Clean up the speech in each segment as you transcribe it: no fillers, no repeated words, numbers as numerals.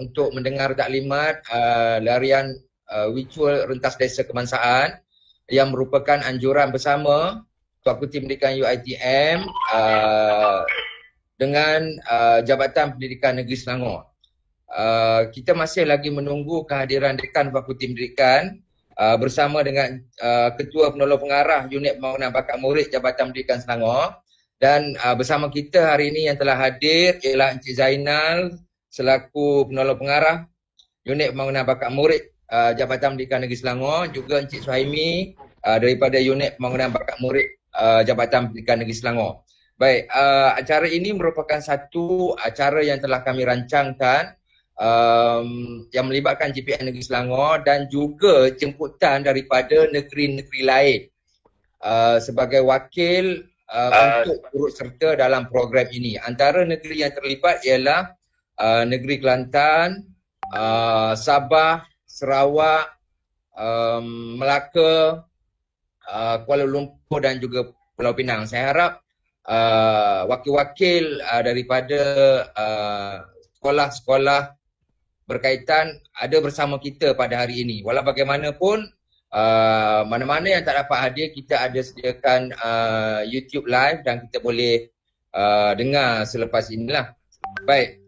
untuk mendengar taklimat larian virtual rentas desa kebangsaan yang merupakan anjuran bersama Fakulti Pendidikan UiTM dengan Jabatan Pendidikan Negeri Selangor. Kita masih lagi menunggu kehadiran Dekan Fakulti Pendidikan bersama dengan Ketua Penolong Pengarah Unit Pembangunan Bakat Murid Jabatan Pendidikan Selangor. Dan bersama kita hari ini yang telah hadir ialah Encik Zainal selaku Penolong Pengarah Unit Pembangunan Bakat Murid Jabatan Pendidikan Negeri Selangor, juga Encik Suhaimi daripada Unit Pembangunan Bakat Murid Jabatan Pendidikan Negeri Selangor. Baik, acara ini merupakan satu acara yang telah kami rancangkan yang melibatkan JPN Negeri Selangor dan juga jemputan daripada negeri-negeri lain sebagai wakil untuk turut serta dalam program ini. Antara negeri yang terlibat ialah negeri Kelantan, Sabah, Sarawak, Melaka, Kuala Lumpur dan juga Pulau Pinang. Saya harap wakil-wakil daripada sekolah-sekolah berkaitan ada bersama kita pada hari ini. Walau bagaimanapun, mana-mana yang tak dapat hadir, kita ada sediakan YouTube live dan kita boleh dengar selepas inilah. Baik,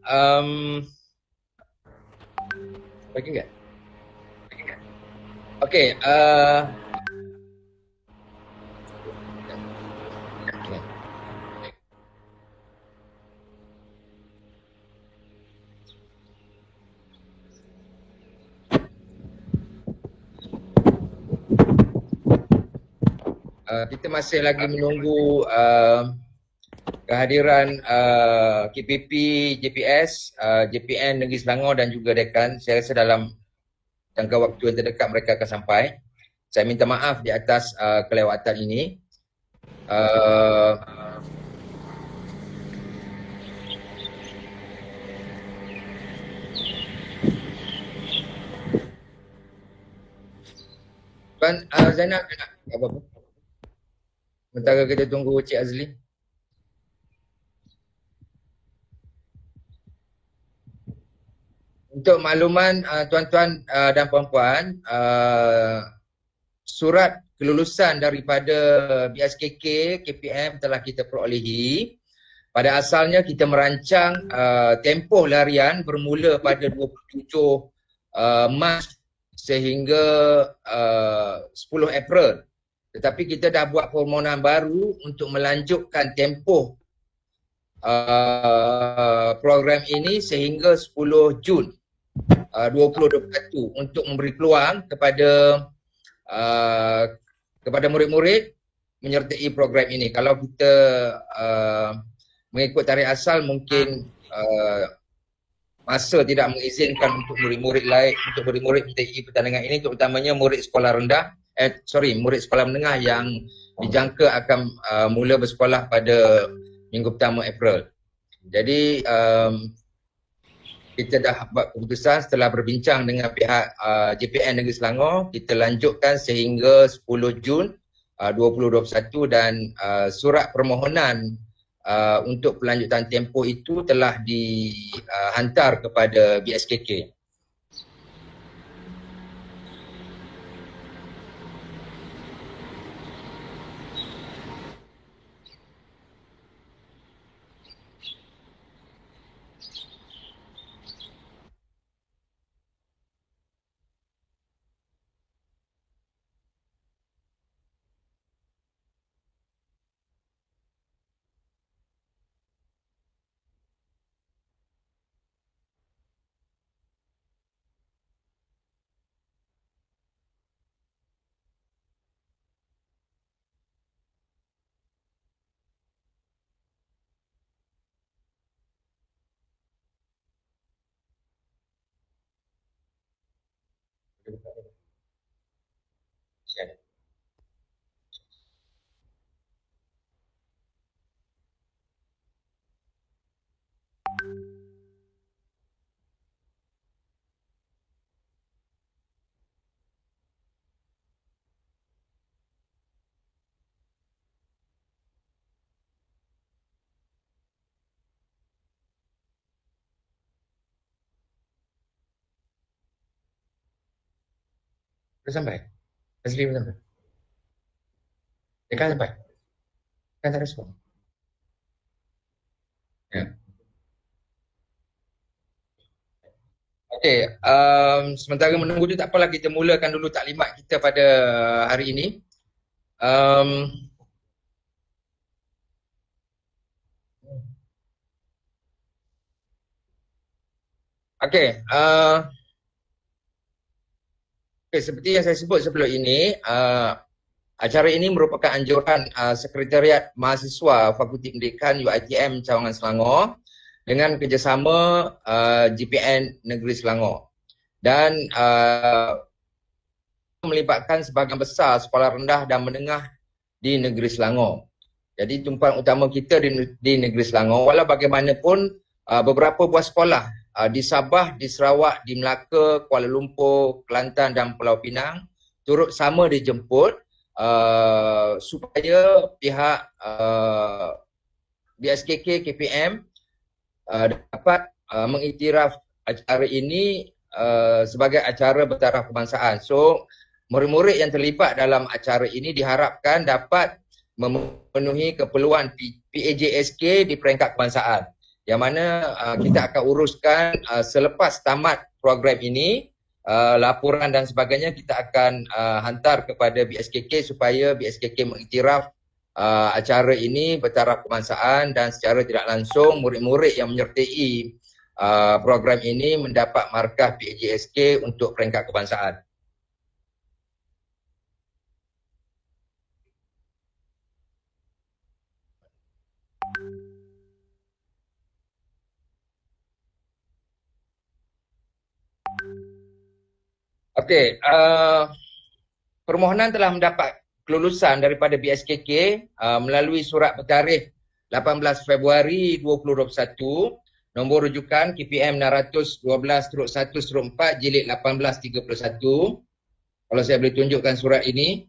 bagi enggak? Okey, kita masih lagi menunggu kehadiran KPP, JPS, JPN Negeri Selangor dan juga Dekan. Saya rasa dalam jangka waktu yang terdekat mereka akan sampai. Saya minta maaf di atas kelewatan ini. Tuan Zainal, apa-apa? Sementara kita tunggu Cik Azli. Untuk makluman tuan-tuan dan puan-puan, surat kelulusan daripada BSKK, KPM telah kita perolehi. Pada asalnya kita merancang tempoh larian bermula pada 27 Mac sehingga 10 April. Tetapi kita dah buat permohonan baru untuk melanjutkan tempoh program ini sehingga 10 Jun 2021 untuk memberi peluang kepada murid-murid menyertai program ini. Kalau kita mengikut tarikh asal mungkin masa tidak mengizinkan untuk murid-murid lain, untuk murid-murid menyertai pertandingan ini, terutamanya murid sekolah rendah, murid sekolah menengah yang dijangka akan mula bersekolah pada minggu pertama April. Jadi kita dah buat keputusan setelah berbincang dengan pihak JPN Negeri Selangor, kita lanjutkan sehingga 10 Jun 2021 dan surat permohonan untuk pelanjutan tempoh itu telah dihantar kepada BSKK. Dah sampai? Asli dah sampai? Dia kan sampai? Kan tak respon? Ya. Okey, sementara menunggu tu tak apalah, kita mulakan dulu taklimat kita pada hari ini. Um, Okey, seperti yang saya sebut sebelum ini, acara ini merupakan anjuran Sekretariat Mahasiswa Fakulti Pendidikan UiTM Cawangan Selangor dengan kerjasama GPN Negeri Selangor. Dan melibatkan sebahagian besar sekolah rendah dan menengah di Negeri Selangor. Jadi tumpuan utama kita di Negeri Selangor, walau bagaimanapun beberapa buah sekolah di Sabah, di Sarawak, di Melaka, Kuala Lumpur, Kelantan dan Pulau Pinang turut sama dijemput supaya pihak BSKK KPM dapat mengiktiraf acara ini sebagai acara bertaraf kebangsaan. So, murid-murid yang terlibat dalam acara ini diharapkan dapat memenuhi keperluan PAJSK di peringkat kebangsaan. Yang mana kita akan uruskan selepas tamat program ini, laporan dan sebagainya kita akan hantar kepada BSKK supaya BSKK mengiktiraf acara ini bertaraf kebangsaan dan secara tidak langsung murid-murid yang menyertai program ini mendapat markah PAJSK untuk peringkat kebangsaan. Okey, permohonan telah mendapat kelulusan daripada BSKK melalui surat bertarikh 18 Februari 2021, nombor rujukan KPM 612/1/4 jilid 1831. Kalau saya boleh tunjukkan surat ini.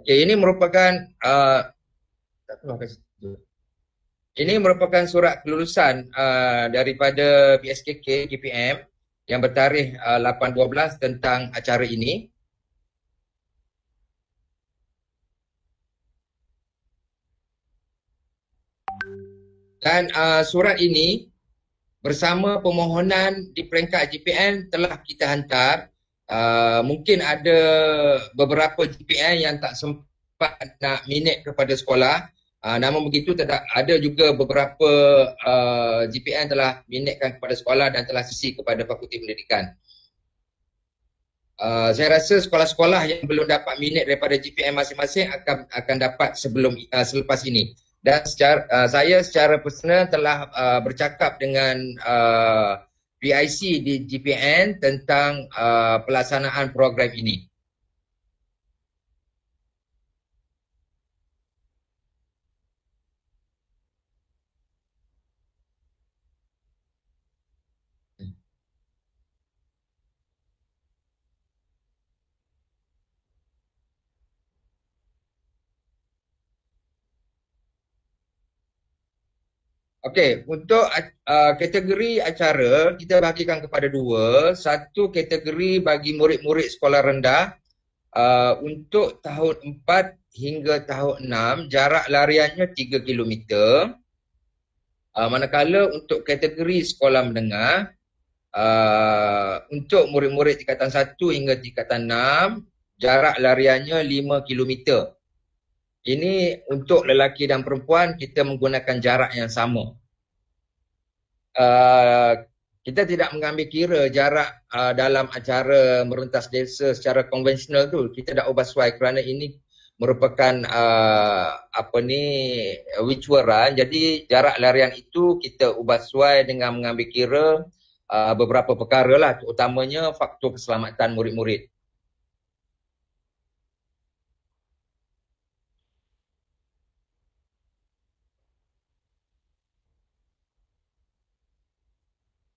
Okey, ini merupakan ini merupakan surat kelulusan daripada BSKK KPM yang bertarikh 8/12 tentang acara ini. Dan surat ini bersama permohonan di peringkat GPN telah kita hantar. Mungkin ada beberapa GPN yang tak sempat nak minit kepada sekolah. Namun begitu ada juga beberapa GPN telah minitkan kepada sekolah dan telah sisi kepada Fakulti Pendidikan. Saya rasa sekolah-sekolah yang belum dapat minit daripada GPM masing-masing akan dapat selepas ini. Dan saya secara personal telah bercakap dengan PIC di GPN tentang pelaksanaan program ini. Okey, untuk kategori acara kita bahagikan kepada dua. Satu kategori bagi murid-murid sekolah rendah untuk tahun 4 hingga tahun 6 jarak lariannya 3 kilometer. Manakala untuk kategori sekolah menengah untuk murid-murid tingkatan 1 hingga tingkatan 6 jarak lariannya 5 kilometer. Ini untuk lelaki dan perempuan kita menggunakan jarak yang sama. Kita tidak mengambil kira jarak dalam acara merentas desa secara konvensional tu. Kita dah ubah sesuai kerana ini merupakan virtual run. Jadi jarak larian itu kita ubah sesuai dengan mengambil kira beberapa perkara lah, terutamanya faktor keselamatan murid-murid.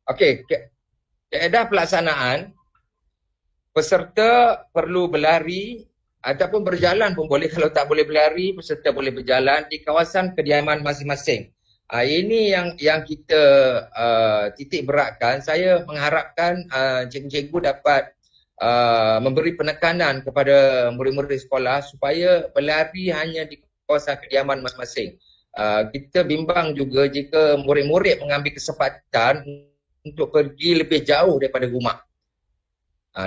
Okey, kaedah pelaksanaan, peserta perlu berlari ataupun berjalan pun boleh. Kalau tak boleh berlari, peserta boleh berjalan di kawasan kediaman masing-masing. Ini yang kita titik beratkan. Saya mengharapkan cikgu-cikgu dapat memberi penekanan kepada murid-murid sekolah supaya berlari hanya di kawasan kediaman masing-masing. Kita bimbang juga jika murid-murid mengambil kesempatan untuk pergi lebih jauh daripada rumah.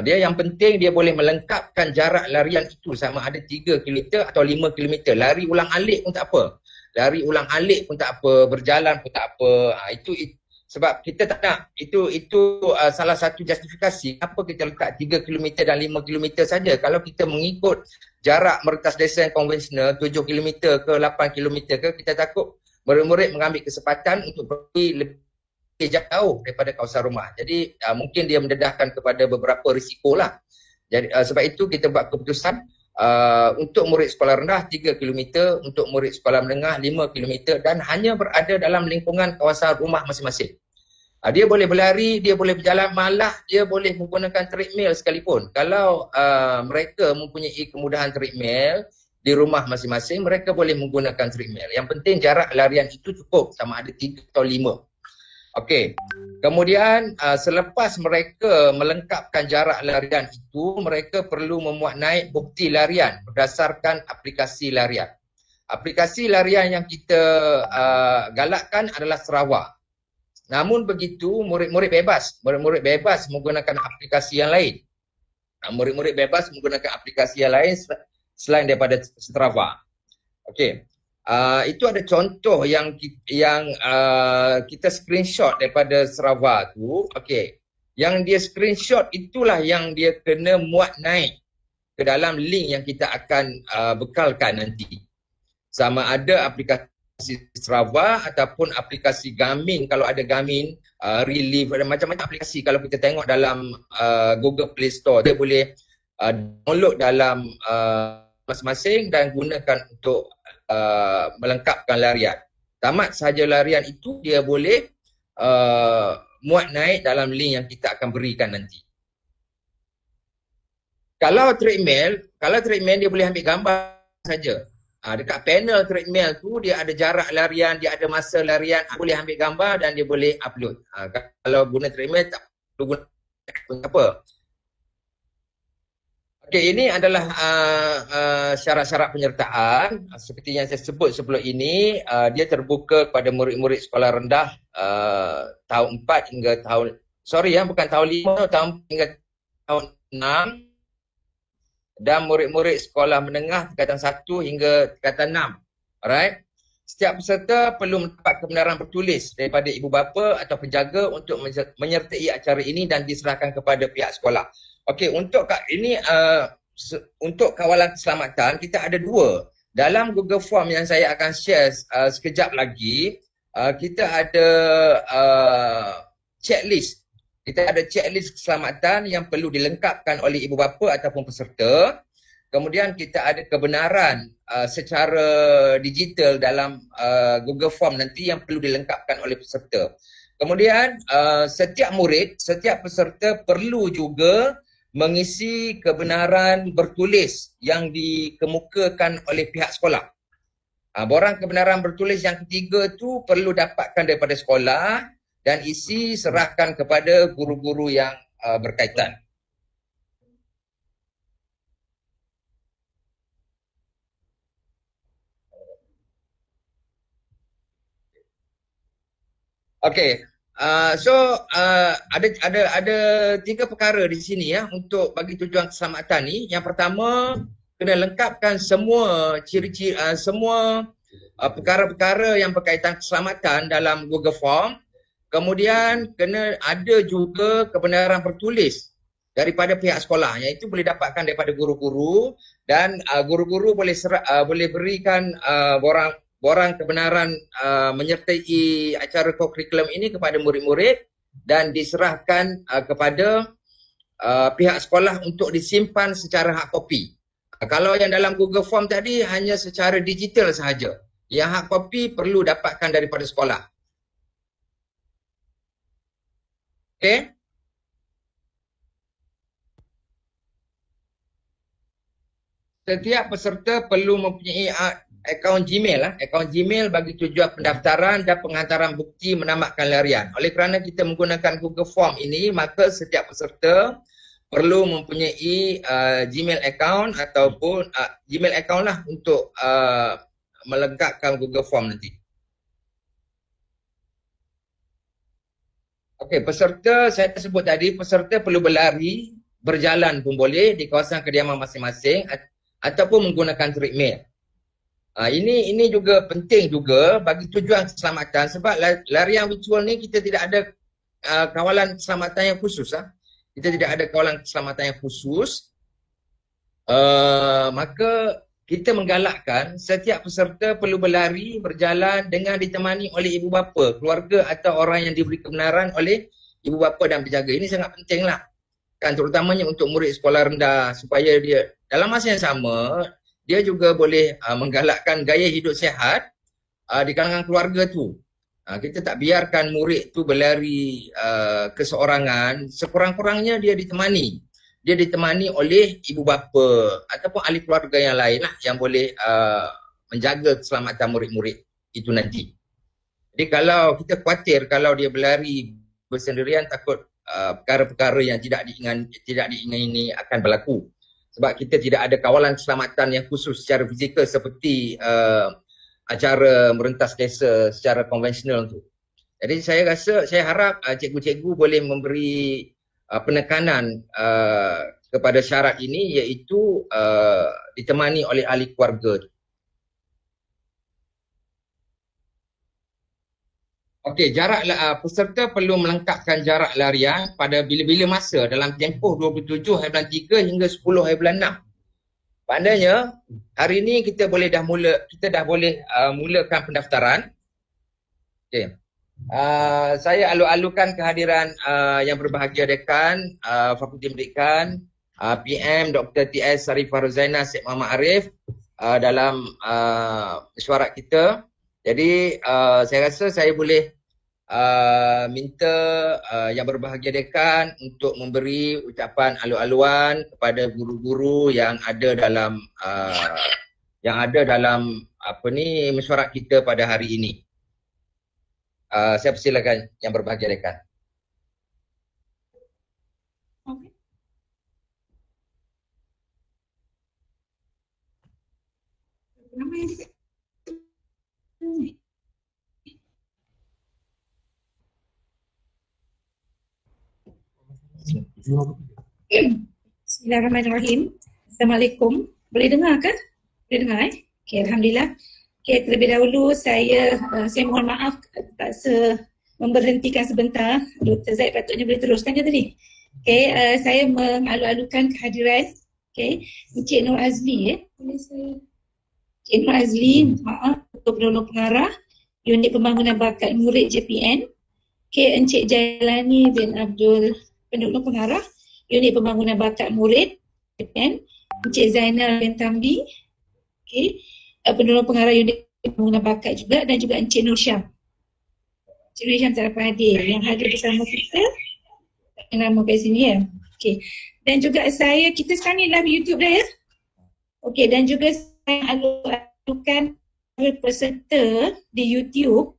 Dia yang penting dia boleh melengkapkan jarak larian itu sama ada 3 km atau 5 km. Lari ulang-alik pun tak apa. Lari ulang-alik pun tak apa, berjalan pun tak apa. Itu sebab kita tak nak. Itu salah satu justifikasi kenapa kita letak 3 km dan 5 km saja. Kalau kita mengikut jarak meretas desa yang konvensional 7 km ke 8 km ke, kita takut murid-murid mengambil kesempatan untuk pergi lebih jauh daripada kawasan rumah. Jadi mungkin dia mendedahkan kepada beberapa risiko lah. Jadi sebab itu kita buat keputusan untuk murid sekolah rendah 3 km, untuk murid sekolah menengah 5 km dan hanya berada dalam lingkungan kawasan rumah masing-masing. Dia boleh berlari, dia boleh berjalan, malah dia boleh menggunakan treadmill sekalipun. Kalau mereka mempunyai kemudahan treadmill di rumah masing-masing, mereka boleh menggunakan treadmill. Yang penting jarak larian itu cukup, sama ada 3 atau 5. Okey. Kemudian selepas mereka melengkapkan jarak larian itu, mereka perlu memuat naik bukti larian berdasarkan aplikasi larian. Aplikasi larian yang kita galakkan adalah Sarawak. Namun begitu, murid-murid bebas menggunakan aplikasi yang lain. Murid-murid bebas menggunakan aplikasi yang lain selain daripada Sarawak. Okey. Itu ada contoh yang kita screenshot daripada Sarawak tu. Okey. Yang dia screenshot itulah yang dia kena muat naik ke dalam link yang kita akan bekalkan nanti. Sama ada aplikasi Sarawak ataupun aplikasi Garmin. Kalau ada Garmin, Relief, ada macam-macam aplikasi. Kalau kita tengok dalam Google Play Store, dia boleh download dalam masing-masing dan gunakan untuk melengkapkan larian. Tamat sahaja larian itu, dia boleh muat naik dalam link yang kita akan berikan nanti. Kalau treadmill dia boleh ambil gambar saja. Dekat panel treadmill tu dia ada jarak larian, dia ada masa larian, boleh ambil gambar dan dia boleh upload. Kalau guna treadmill tak perlu guna apa. Okey, ini adalah syarat-syarat penyertaan. Seperti yang saya sebut sebelum ini, dia terbuka kepada murid-murid sekolah rendah tahun 4 hingga tahun, bukan tahun 5, tahun hingga tahun 6. Dan murid-murid sekolah menengah tingkatan 1 hingga tingkatan 6. Alright? Setiap peserta perlu mendapat kebenaran bertulis daripada ibu bapa atau penjaga untuk menyertai acara ini dan diserahkan kepada pihak sekolah. Okey, untuk ini untuk kawalan keselamatan kita ada 2. Dalam Google Form yang saya akan share sekejap lagi, kita ada checklist. Kita ada checklist keselamatan yang perlu dilengkapkan oleh ibu bapa ataupun peserta. Kemudian kita ada kebenaran secara digital dalam Google Form nanti yang perlu dilengkapkan oleh peserta. Kemudian setiap murid, setiap peserta perlu juga mengisi kebenaran bertulis yang dikemukakan oleh pihak sekolah. Borang kebenaran bertulis yang ketiga tu perlu dapatkan daripada sekolah dan isi serahkan kepada guru-guru yang berkaitan. Okey. Ada 3 perkara di sini ya untuk bagi tujuan keselamatan ni. Yang pertama, kena lengkapkan semua ciri-ciri semua perkara-perkara yang berkaitan keselamatan dalam Google Form. Kemudian kena ada juga kebenaran bertulis daripada pihak sekolah, iaitu boleh dapatkan daripada guru-guru dan guru-guru boleh berikan borang kebenaran menyertai acara co-curriculum ini kepada murid-murid dan diserahkan kepada pihak sekolah untuk disimpan secara hard copy. Kalau yang dalam Google Form tadi hanya secara digital sahaja. Yang hard copy perlu dapatkan daripada sekolah. Okey? setiap peserta perlu mempunyai akaun Gmail akaun Gmail bagi tujuan pendaftaran dan penghantaran bukti menambahkan larian. Oleh kerana kita menggunakan Google Form ini, maka setiap peserta perlu mempunyai Gmail account ataupun Gmail account lah untuk melengkapkan Google Form nanti. Okey, peserta saya sebut tadi, peserta perlu berlari, berjalan pun boleh di kawasan kediaman masing-masing ataupun menggunakan treadmill. Ini juga penting juga bagi tujuan keselamatan, sebab larian virtual ni kita tidak ada kawalan keselamatan yang khusus. Kita tidak ada kawalan keselamatan yang khusus. Maka kita menggalakkan setiap peserta perlu berlari, berjalan dengan ditemani oleh ibu bapa, keluarga atau orang yang diberi kebenaran oleh ibu bapa dan penjaga. Ini sangat penting lah. Kan, terutamanya untuk murid sekolah rendah, supaya dia dalam masa yang sama dia juga boleh menggalakkan gaya hidup sihat di kalangan keluarga tu. Kita tak biarkan murid tu berlari keseorangan, sekurang-kurangnya dia ditemani. Dia ditemani oleh ibu bapa ataupun ahli keluarga yang lain lah yang boleh menjaga keselamatan murid-murid itu nanti. Jadi kalau kita khawatir kalau dia berlari bersendirian, takut perkara-perkara yang tidak diingini akan berlaku. Sebab kita tidak ada kawalan keselamatan yang khusus secara fizikal seperti acara merentas desa secara konvensional tu. Jadi saya harap cikgu-cikgu boleh memberi penekanan kepada syarat ini, iaitu ditemani oleh ahli keluarga tu. Okey, peserta perlu melengkapkan jarak larian pada bila-bila masa dalam tempoh 27/3 hingga 10/6. Maknanya hari ini kita dah boleh mulakan pendaftaran. Okey. Saya alu-alukan kehadiran yang berbahagia dekan Fakulti Pendidikan, PM Dr. T.S. Sarifah Rozaina Syed Muhammad Arif dalam mesyuarat kita. Jadi saya rasa saya boleh minta yang berbahagia dekan untuk memberi ucapan alu-aluan kepada guru-guru yang ada dalam mesyuarat kita pada hari ini. Saya persilakan yang berbahagia dekan. Bismillahirrahmanirrahim. Assalamualaikum. Boleh dengar ke? Boleh dengar Okay, Alhamdulillah. Okay, terlebih dahulu saya mohon maaf terpaksa memberhentikan sebentar. Dr. Zaid patutnya boleh teruskan je tadi. Okay, saya mengalu-alukan kehadiran Encik Nur Azli. Boleh saya? Encik Nur Azli, maaf, Ketua Penolong Pengarah Unit Pembangunan Bakat Murid JPN. Encik Jailani bin Abdul, Penolong Pengarah Unit Pembangunan Bakat Murid JPN. Encik Zainal bin Tambi, Penolong Pengarah Unit Pembangunan Bakat juga, dan juga Encik Nur Syam. Encik Nur Syam tak dapat hadir, yang hadir bersama kita nama kat sini ya. Dan juga kita sekarang ni live YouTube dah ya. Dan juga saya alu-alukan peserta di YouTube,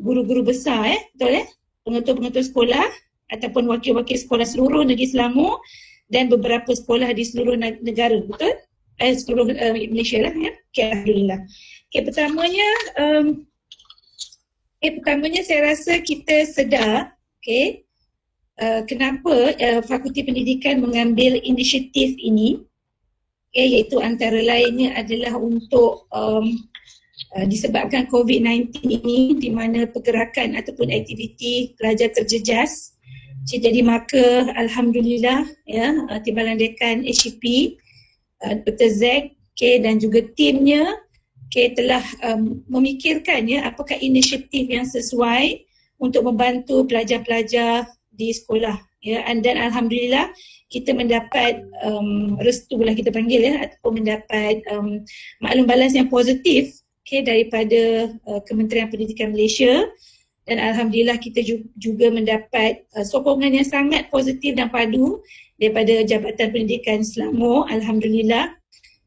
guru-guru besar betul pengetua-pengetua sekolah ataupun wakil-wakil sekolah seluruh negeri Selangor dan beberapa sekolah di seluruh negara, betul? Seluruh Malaysia lah ya. Alhamdulillah. Pertamanya saya rasa kita sedar kenapa Fakulti Pendidikan mengambil inisiatif ini, iaitu antara lainnya adalah untuk disebabkan COVID-19 ini, di mana pergerakan ataupun aktiviti pelajar terjejas. Jadi maka Alhamdulillah ya, Timbalan Dekan HCP, Dr. Zack dan juga timnya telah memikirkan ya apakah inisiatif yang sesuai untuk membantu pelajar-pelajar di sekolah ya. Dan Alhamdulillah kita mendapat restu lah kita panggil ya, ataupun mendapat maklum balas yang positif daripada Kementerian Pendidikan Malaysia. Dan Alhamdulillah kita juga mendapat sokongan yang sangat positif dan padu daripada Jabatan Pendidikan Selangor, Alhamdulillah,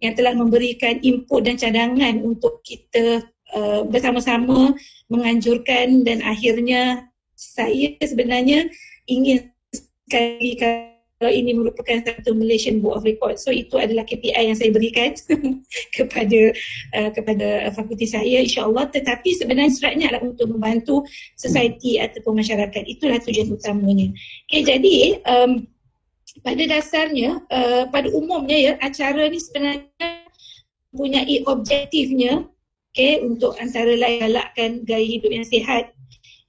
yang telah memberikan input dan cadangan untuk kita bersama-sama menganjurkan, dan akhirnya saya sebenarnya ingin sekali kalau ini merupakan satu Malaysian Board of Record. So itu adalah KPI yang saya berikan kepada fakulti saya, insya-Allah. Tetapi sebenarnya seratnya adalah untuk membantu society ataupun masyarakat. Itulah tujuan utamanya. Okay, jadi pada dasarnya, pada umumnya ya, acara ni sebenarnya mempunyai objektifnya, untuk antara lain galakkan gaya hidup yang sihat,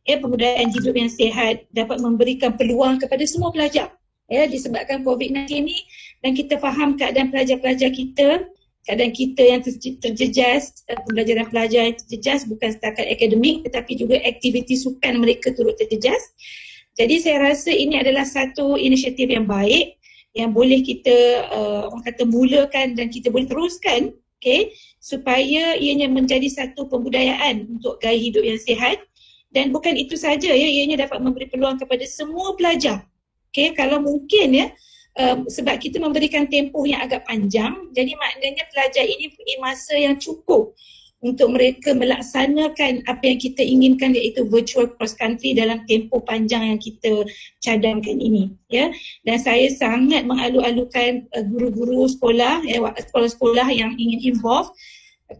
pembudayaan hidup yang sihat, dapat memberikan peluang kepada semua pelajar. Disebabkan COVID-19 ni, dan kita faham keadaan pelajar-pelajar kita, keadaan kita yang terjejas, pembelajaran pelajar yang terjejas bukan setakat akademik tetapi juga aktiviti sukan mereka turut terjejas. Jadi saya rasa ini adalah satu inisiatif yang baik yang boleh kita orang kata mulakan dan kita boleh teruskan, supaya ianya menjadi satu pembudayaan untuk gaya hidup yang sihat. Dan bukan itu saja ya, ianya dapat memberi peluang kepada semua pelajar. Kalau mungkin ya, sebab kita memberikan tempoh yang agak panjang, jadi maknanya pelajar ini punya masa yang cukup untuk mereka melaksanakan apa yang kita inginkan, iaitu virtual cross country dalam tempoh panjang yang kita cadangkan ini, ya. Dan saya sangat mengalu-alukan guru-guru sekolah, sekolah-sekolah yang ingin involve,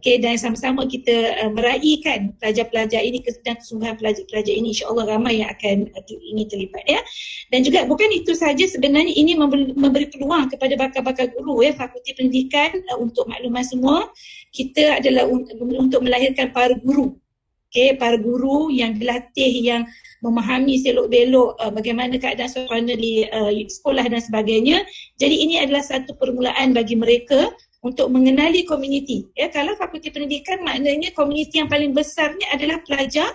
dan sama-sama kita meraihkan pelajar-pelajar ini dan kesungguhan pelajar-pelajar ini. InsyaAllah ramai yang akan ingin terlibat, ya. Dan juga bukan itu saja, sebenarnya ini memberi peluang kepada bakal-bakal guru Fakulti Pendidikan. Untuk maklumat semua, kita adalah untuk melahirkan para guru, para guru yang dilatih, yang memahami selok-belok bagaimana keadaan suasana di sekolah dan sebagainya. Jadi ini adalah satu permulaan bagi mereka untuk mengenali komuniti. Kalau Fakulti Pendidikan, maknanya komuniti yang paling besarnya adalah pelajar,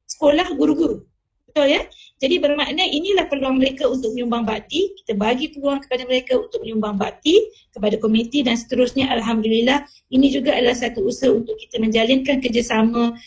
sekolah, guru-guru. Betul ya? Jadi bermakna inilah peluang mereka untuk menyumbang bakti. Kita bagi peluang kepada mereka untuk menyumbang bakti kepada komuniti dan seterusnya. Alhamdulillah, ini juga adalah satu usaha untuk kita menjalinkan kerjasama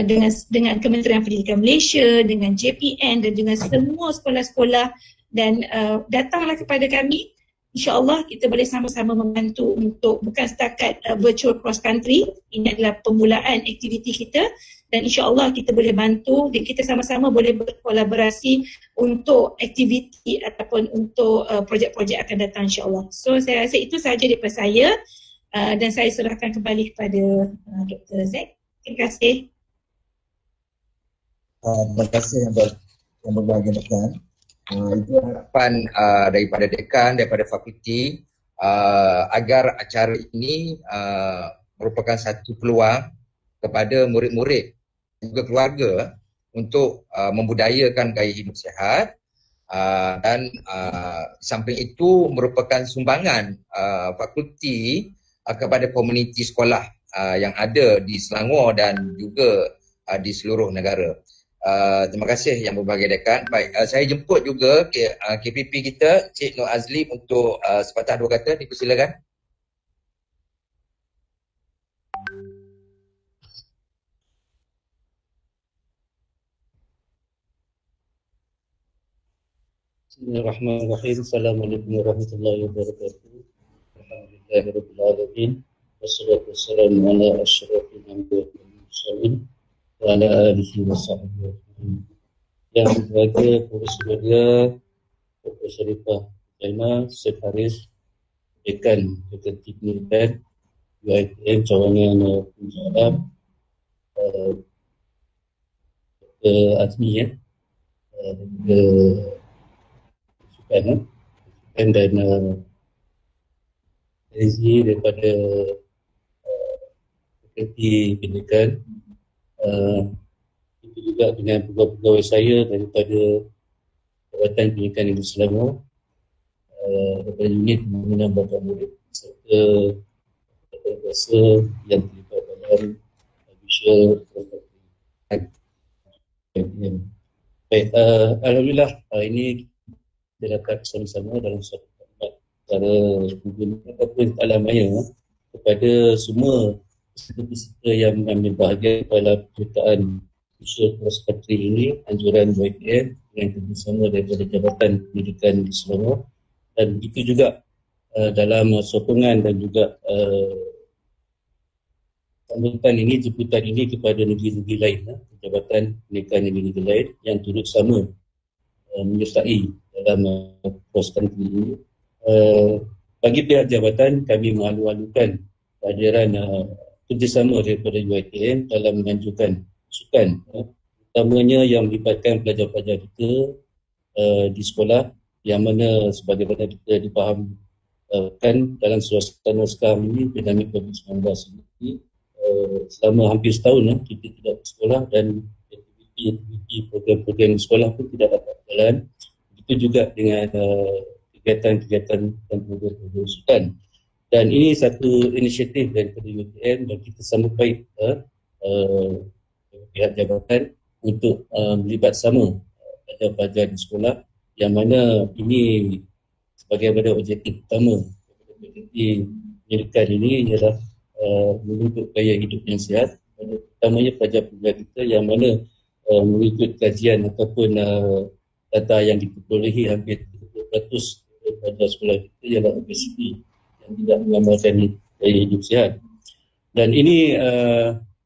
dengan Kementerian Pendidikan Malaysia, dengan JPN dan dengan semua sekolah-sekolah. Dan datanglah kepada kami. InsyaAllah kita boleh sama-sama membantu untuk bukan setakat virtual cross country. Ini adalah permulaan aktiviti kita, dan insyaAllah kita boleh bantu dan kita sama-sama boleh berkolaborasi untuk aktiviti ataupun untuk projek-projek akan datang, insyaAllah. So saya rasa itu sahaja daripada saya, dan saya serahkan kembali kepada Dr. Zack. Terima kasih. Terima kasih yang berbahagia dekan. Itu harapan daripada dekan, daripada fakulti, agar acara ini merupakan satu peluang kepada murid-murid dan juga keluarga untuk membudayakan gaya hidup sihat, dan samping itu merupakan sumbangan fakulti kepada komuniti sekolah yang ada di Selangor dan juga di seluruh negara. Terima kasih yang berbahagia dekan. Baik, saya jemput juga KPP kita, Cik Nur Azli, untuk sepatah dua kata. Dipersilakan. Bismillahirrahmanirrahim. Assalamualaikum warahmatullahi wabarakatuh. Alhamdulillahirabbil alamin. Wassalatu wassalamu ala asyrafil anbiya'i wal mursalin wa ala alihi wa sahbihi. Yang berbahagia Profesor Nadia, Dr. Sharifah Zainal, Syed Haris, Dekan Fakulti Pendidikan, UiTM Cawangan Punjab, Dr. Azmi, Sukan dan Rezi daripada Fakulti Pendidikan. Itu juga dengan pegawai-pegawai saya daripada Jabatan Pendidikan Negeri Selangor, daripada unit pembangunan bakat murid serta kuasa yang terlibat dalam visual baik. Alhamdulillah, ini kita dapat bersama-sama dalam satu tempat cara menggunakan alamaya kepada semua peserta yang mengambil bahagian dalam penciptaan visual cross country ini, anjuran YPN yang bersama daripada Jabatan Pendidikan di Selangor, dan begitu juga dalam sokongan dan juga sambutan ini, jemputan ini kepada negeri-negeri lain, Jabatan Pernikahan Negeri-Negeri lain yang turut sama menyertai dalam cross country ini. Bagi pihak jabatan, kami mengalu-alukan kehadiran kerjasama daripada UiTM dalam menganjurkan sukan, utamanya yang melibatkan pelajar-pelajar kita di sekolah, yang mana sebagaimana kita difahamkan dalam suasana sekarang ini, pandemik COVID-19 ini, selama hampir setahun kita tidak bersekolah dan aktiviti program-program sekolah pun tidak dapat berjalan. Begitu juga dengan kegiatan-kegiatan dan program-program sukan. Dan ini satu inisiatif daripada UiTM dan kita sambut baik pihak jabatan untuk melibat sama pelajar-pelajar di sekolah, yang mana ini sebagaimana objektif utama di pendidikan ini ialah mengikut gaya hidup yang sihat, utamanya pelajar-pelajar kita yang mana mengikut kajian ataupun data yang diperolehi hampir 30% pelajar sekolah kita ialah obesiti yang tidak mengamalkan gaya hidup sihat. Dan ini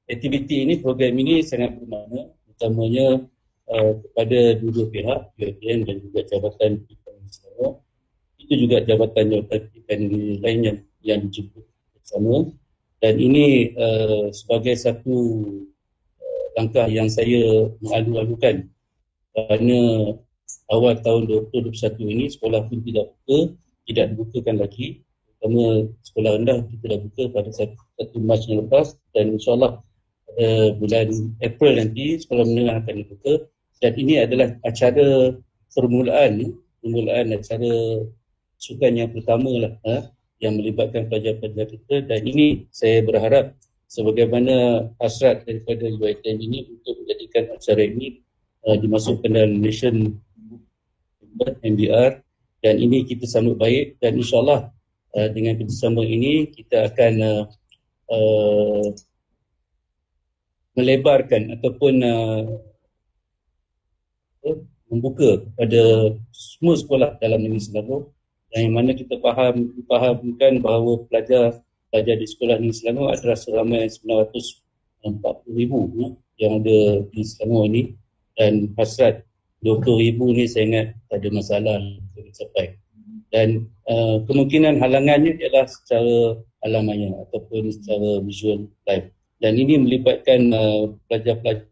aktiviti ini, program ini sangat bermakna utamanya kepada dua pihak, UiTM dan juga Jabatan Pendidikan Negeri. Itu juga Jabatan Pendidikan Negeri lain yang dijemput bersama. Dan ini sebagai satu langkah yang saya mengalu-alukan, kerana awal tahun 2021 ini sekolah pun tidak dibukakan lagi, terutama sekolah rendah kita dah buka pada 1 Mac yang lepas, dan insyaAllah bulan April nanti sekolah menengah akan dibuka. Dan ini adalah acara permulaan acara sukan yang pertama lah, yang melibatkan pelajar-pelajar kita. Dan ini saya berharap sebagaimana hasrat daripada UiTM ini untuk menjadikan acara ini dimasukkan dalam Nation MBR, dan ini kita sambut baik. Dan insyaAllah dengan kerjasama ini kita akan melebarkan ataupun membuka kepada semua sekolah dalam negeri Selangor, yang mana kita fahamkan bahawa pelajar di sekolah negeri Selangor adalah seramai 940,000 yang ada di Selangor ini, dan hasrat 20,000 ni saya ingat tak ada masalah untuk dicapai. Dan kemungkinan halangannya ialah secara alamanya ataupun secara visual live. Dan ini melibatkan pelajar-pelajar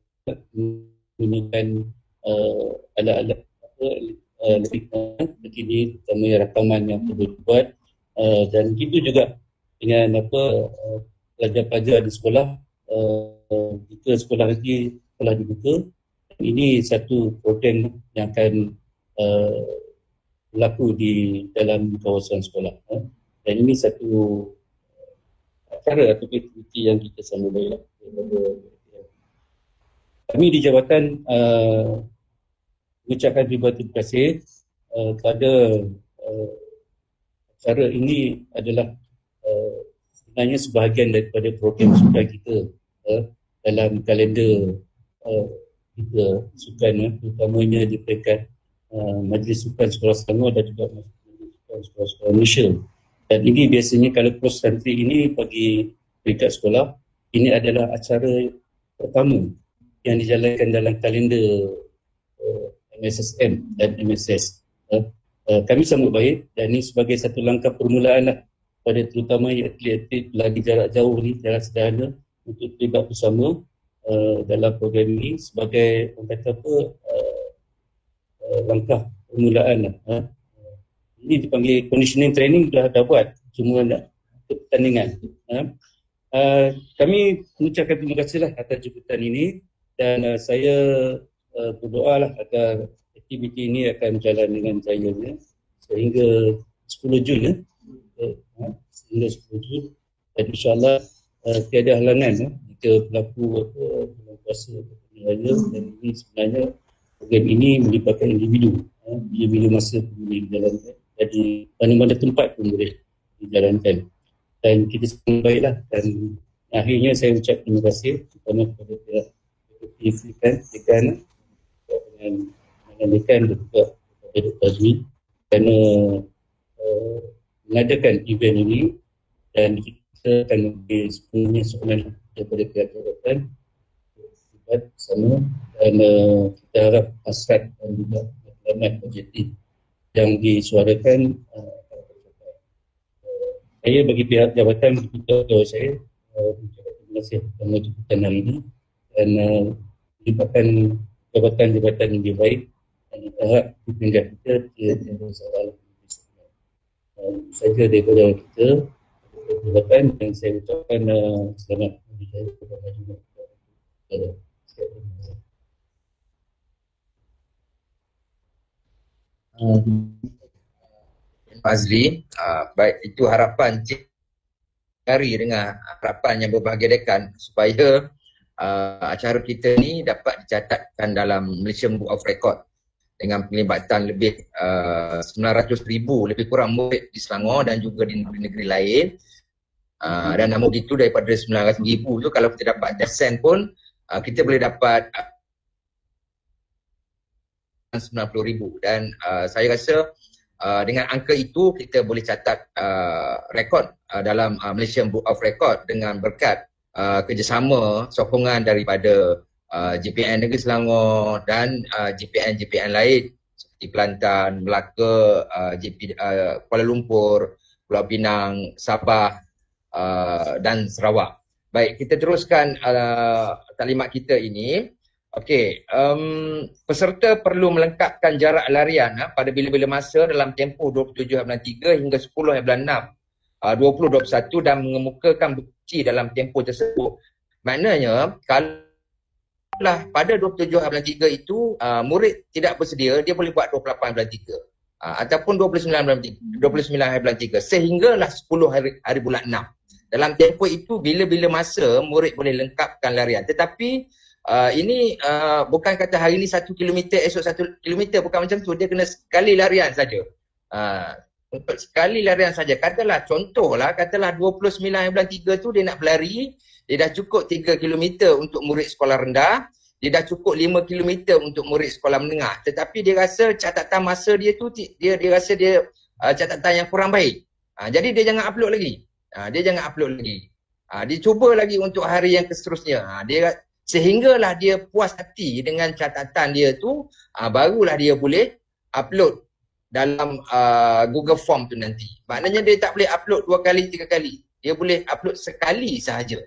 menggunakan alat-alat lebih begini, terutama rakaman yang perlu dibuat, dan itu juga dengan pelajar-pelajar di sekolah. Jika sekolah lagi telah dibuka, ini satu program yang akan berlaku di dalam kawasan sekolah, dan ini satu acara atau aktiviti yang kita sambut baik. Kami di jabatan mengucapkan terima kasih kepada acara ini adalah sebenarnya sebahagian daripada program sukan kita dalam kalender kita sukan, terutamanya di peringkat Majlis Sukan Sekolah Selangor dan juga Majlis Sukan Sekolah-Sekolah Malaysia. Dan ini biasanya kalau cross country ini bagi peringkat sekolah, ini adalah acara pertama yang dijalankan dalam kalender MSSM dan MSS. Kami sambut baik, dan ini sebagai satu langkah permulaan lah pada terutama atlet-atlet lagi jarak jauh ni, jarak sederhana, untuk terlibat bersama dalam program ini sebagai langkah permulaan lah. Ini dipanggil conditioning training, dah buat, cuma nak pertandingan. Kami mengucapkan terima kasih lah atas jemputan ini, dan saya berdoa lah agar aktiviti ini akan berjalan dengan jayanya sehingga 10 Jun sehingga 10 Jun, dan insyaAllah tiada halangan jika berlaku bulan puasa raya. Dan ini sebenarnya program ini melibatkan individu masa boleh dijalankan, jadi mana-mana tempat pun boleh dijalankan, dan kita semua baiklah. Dan akhirnya saya ucap terima kasih terutama kepada pihak pendidikan dengan dan juga kepada Dr. Azmi, kerana mengadakan event ini, dan kita akan memberi sepenuhnya sokongan daripada pihak jabatan bersama, dan kita harap hasrat dan juga matlamat objektif yang disuarakan akan tercapai. Saya bagi pihak jabatan begitu saya terima kasih kerana jemputan hari ini, dan melibatkan jabatan-jabatan yang lebih baik, dan kita harap pimpinan kita tidak bersalah. Saja daripada kita jabatan, dan saya ucapkan selamat berjaya kepada jemaah. Azli, baik, itu harapan Cik Kari dengan harapan yang berbahagia dekan supaya acara kita ni dapat dicatatkan dalam Malaysian Book of Record dengan pelibatan lebih 900,000 lebih kurang murid di Selangor dan juga di negeri-negeri lain. Dan namun begitu daripada 900,000 tu, kalau kita dapat 10% pun kita boleh dapat 90,000, dan saya rasa dengan angka itu kita boleh catat rekod dalam Malaysian Book of Record dengan berkat kerjasama sokongan daripada JPN Negeri Selangor dan JPN lain seperti Kelantan, Melaka, Kuala Lumpur, Pulau Pinang, Sabah dan Sarawak. Baik, kita teruskan taklimat kita ini. Okey, peserta perlu melengkapkan jarak larian pada bila-bila masa dalam tempoh 27.3 hingga 10.6 2021 dan mengemukakan bukti dalam tempoh tersebut. Maknanya kalau pada 27.3 itu murid tidak bersedia, dia boleh buat 28.3 ataupun 29.3 sehinggalah 10 hari bulan 6. Dalam tempoh itu bila-bila masa murid boleh lengkapkan larian. Tetapi ini bukan kata hari ni 1 kilometer, esok 1 kilometer, bukan macam tu. Dia kena sekali larian saja. Untuk sekali larian saja. Katalah contohlah, katalah 29.3 tu dia nak berlari, dia dah cukup 3 kilometer untuk murid sekolah rendah, dia dah cukup 5 kilometer untuk murid sekolah menengah. Tetapi dia rasa catatan masa dia tu, dia rasa dia catatan yang kurang baik. Jadi dia jangan upload lagi. Dia cuba lagi untuk hari yang seterusnya. Sehinggalah dia puas hati dengan catatan dia tu, barulah dia boleh upload dalam Google Form tu nanti. Maknanya dia tak boleh upload 2 kali, 3 kali. Dia boleh upload sekali sahaja.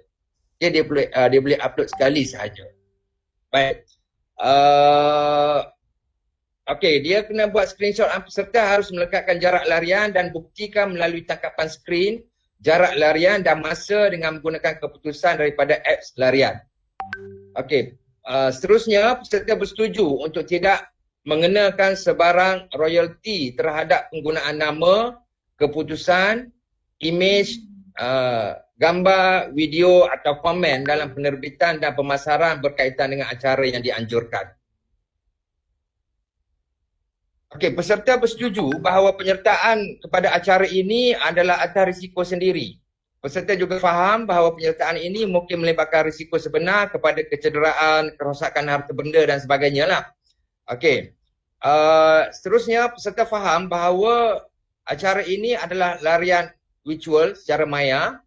Dia boleh upload sekali sahaja. Baik. Okey, dia kena buat screenshot. Peserta harus melekatkan jarak larian dan buktikan melalui tangkapan skrin jarak larian dan masa dengan menggunakan keputusan daripada apps larian. Okey, seterusnya peserta bersetuju untuk tidak mengenakan sebarang royalty terhadap penggunaan nama, keputusan, imej, gambar, video atau komen dalam penerbitan dan pemasaran berkaitan dengan acara yang dianjurkan. Okey, peserta bersetuju bahawa penyertaan kepada acara ini adalah atas risiko sendiri. Peserta juga faham bahawa penyertaan ini mungkin melibatkan risiko sebenar kepada kecederaan, kerosakan harta benda dan sebagainya lah. Okey. Seterusnya peserta faham bahawa acara ini adalah larian virtual secara maya,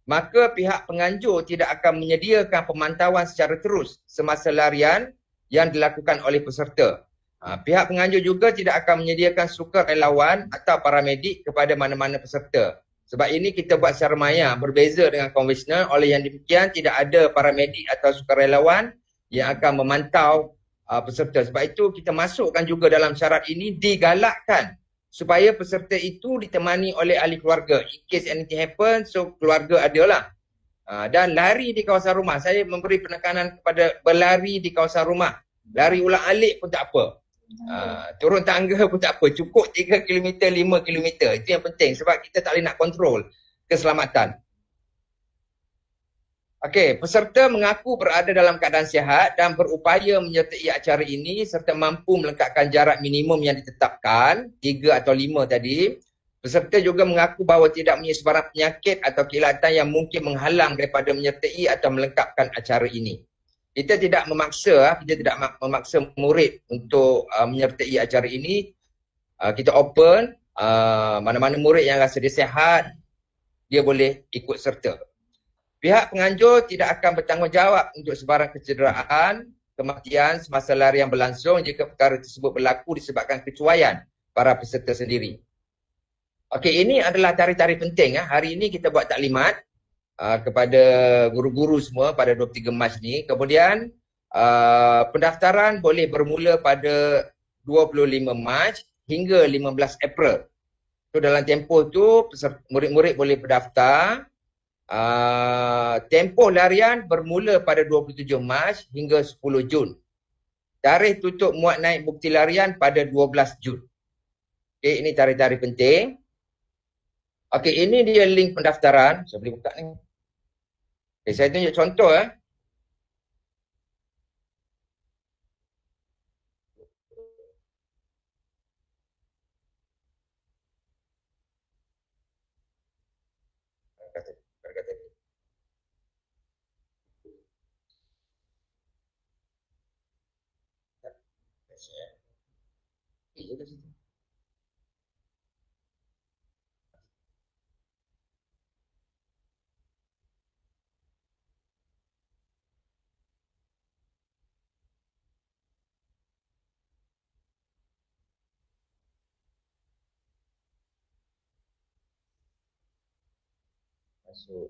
maka pihak penganjur tidak akan menyediakan pemantauan secara terus semasa larian yang dilakukan oleh peserta. Pihak penganjur juga tidak akan menyediakan sukarelawan atau paramedik kepada mana-mana peserta. Sebab ini kita buat secara maya, berbeza dengan konvensional. Oleh yang demikian tidak ada paramedik atau sukarelawan yang akan memantau peserta. Sebab itu kita masukkan juga dalam syarat ini, digalakkan supaya peserta itu ditemani oleh ahli keluarga. In case anything happen, so keluarga adalah. Dan lari di kawasan rumah. Saya memberi penekanan kepada berlari di kawasan rumah. Lari ulang alik pun tak apa. Turun tangga pun tak apa. Cukup 3 km, 5 km. Itu yang penting sebab kita tak boleh nak kontrol keselamatan. Okey, peserta mengaku berada dalam keadaan sihat dan berupaya menyertai acara ini serta mampu melengkapkan jarak minimum yang ditetapkan, 3 atau 5 tadi. Peserta juga mengaku bahawa tidak mempunyai sebarang penyakit atau kilatan yang mungkin menghalang daripada menyertai atau melengkapkan acara ini. Kita tidak memaksa murid untuk menyertai acara ini. Kita open, mana-mana murid yang rasa dia sihat, dia boleh ikut serta. Pihak penganjur tidak akan bertanggungjawab untuk sebarang kecederaan, kematian semasa larian berlangsung jika perkara tersebut berlaku disebabkan kecuaian para peserta sendiri. Okey, ini adalah tarikh-tarikh penting. Hari ini kita buat taklimat kepada guru-guru semua pada 23 Mac ni. Kemudian pendaftaran boleh bermula pada 25 Mac hingga 15 April. So dalam tempoh tu murid-murid boleh berdaftar. Tempoh larian bermula pada 27 Mac hingga 10 Jun. Tarikh tutup muat naik bukti larian pada 12 Jun. Okey, ini tarikh-tarikh penting. Okey, ini dia link pendaftaran. Saya boleh buka ni. Okey, saya tunjuk contoh masuk.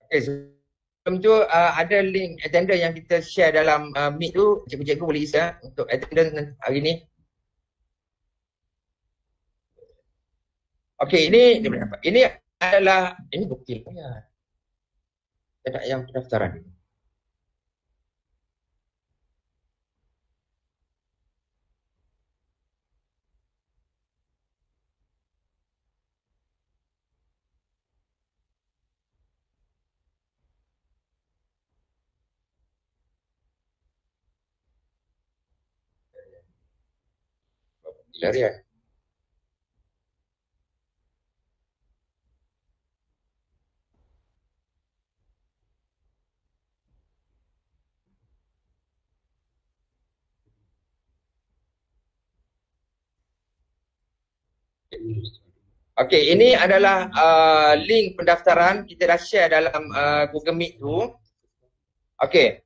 Okey, sebelum tu ada link attendance yang kita share dalam Meet tu, cikgu-cikgu boleh isi untuk attendance hari ni. Okey, ini adalah ini bukti ya. Ada yang pendaftaran. Larian. Okey, ini adalah link pendaftaran kita dah share dalam Google Meet tu. Okey.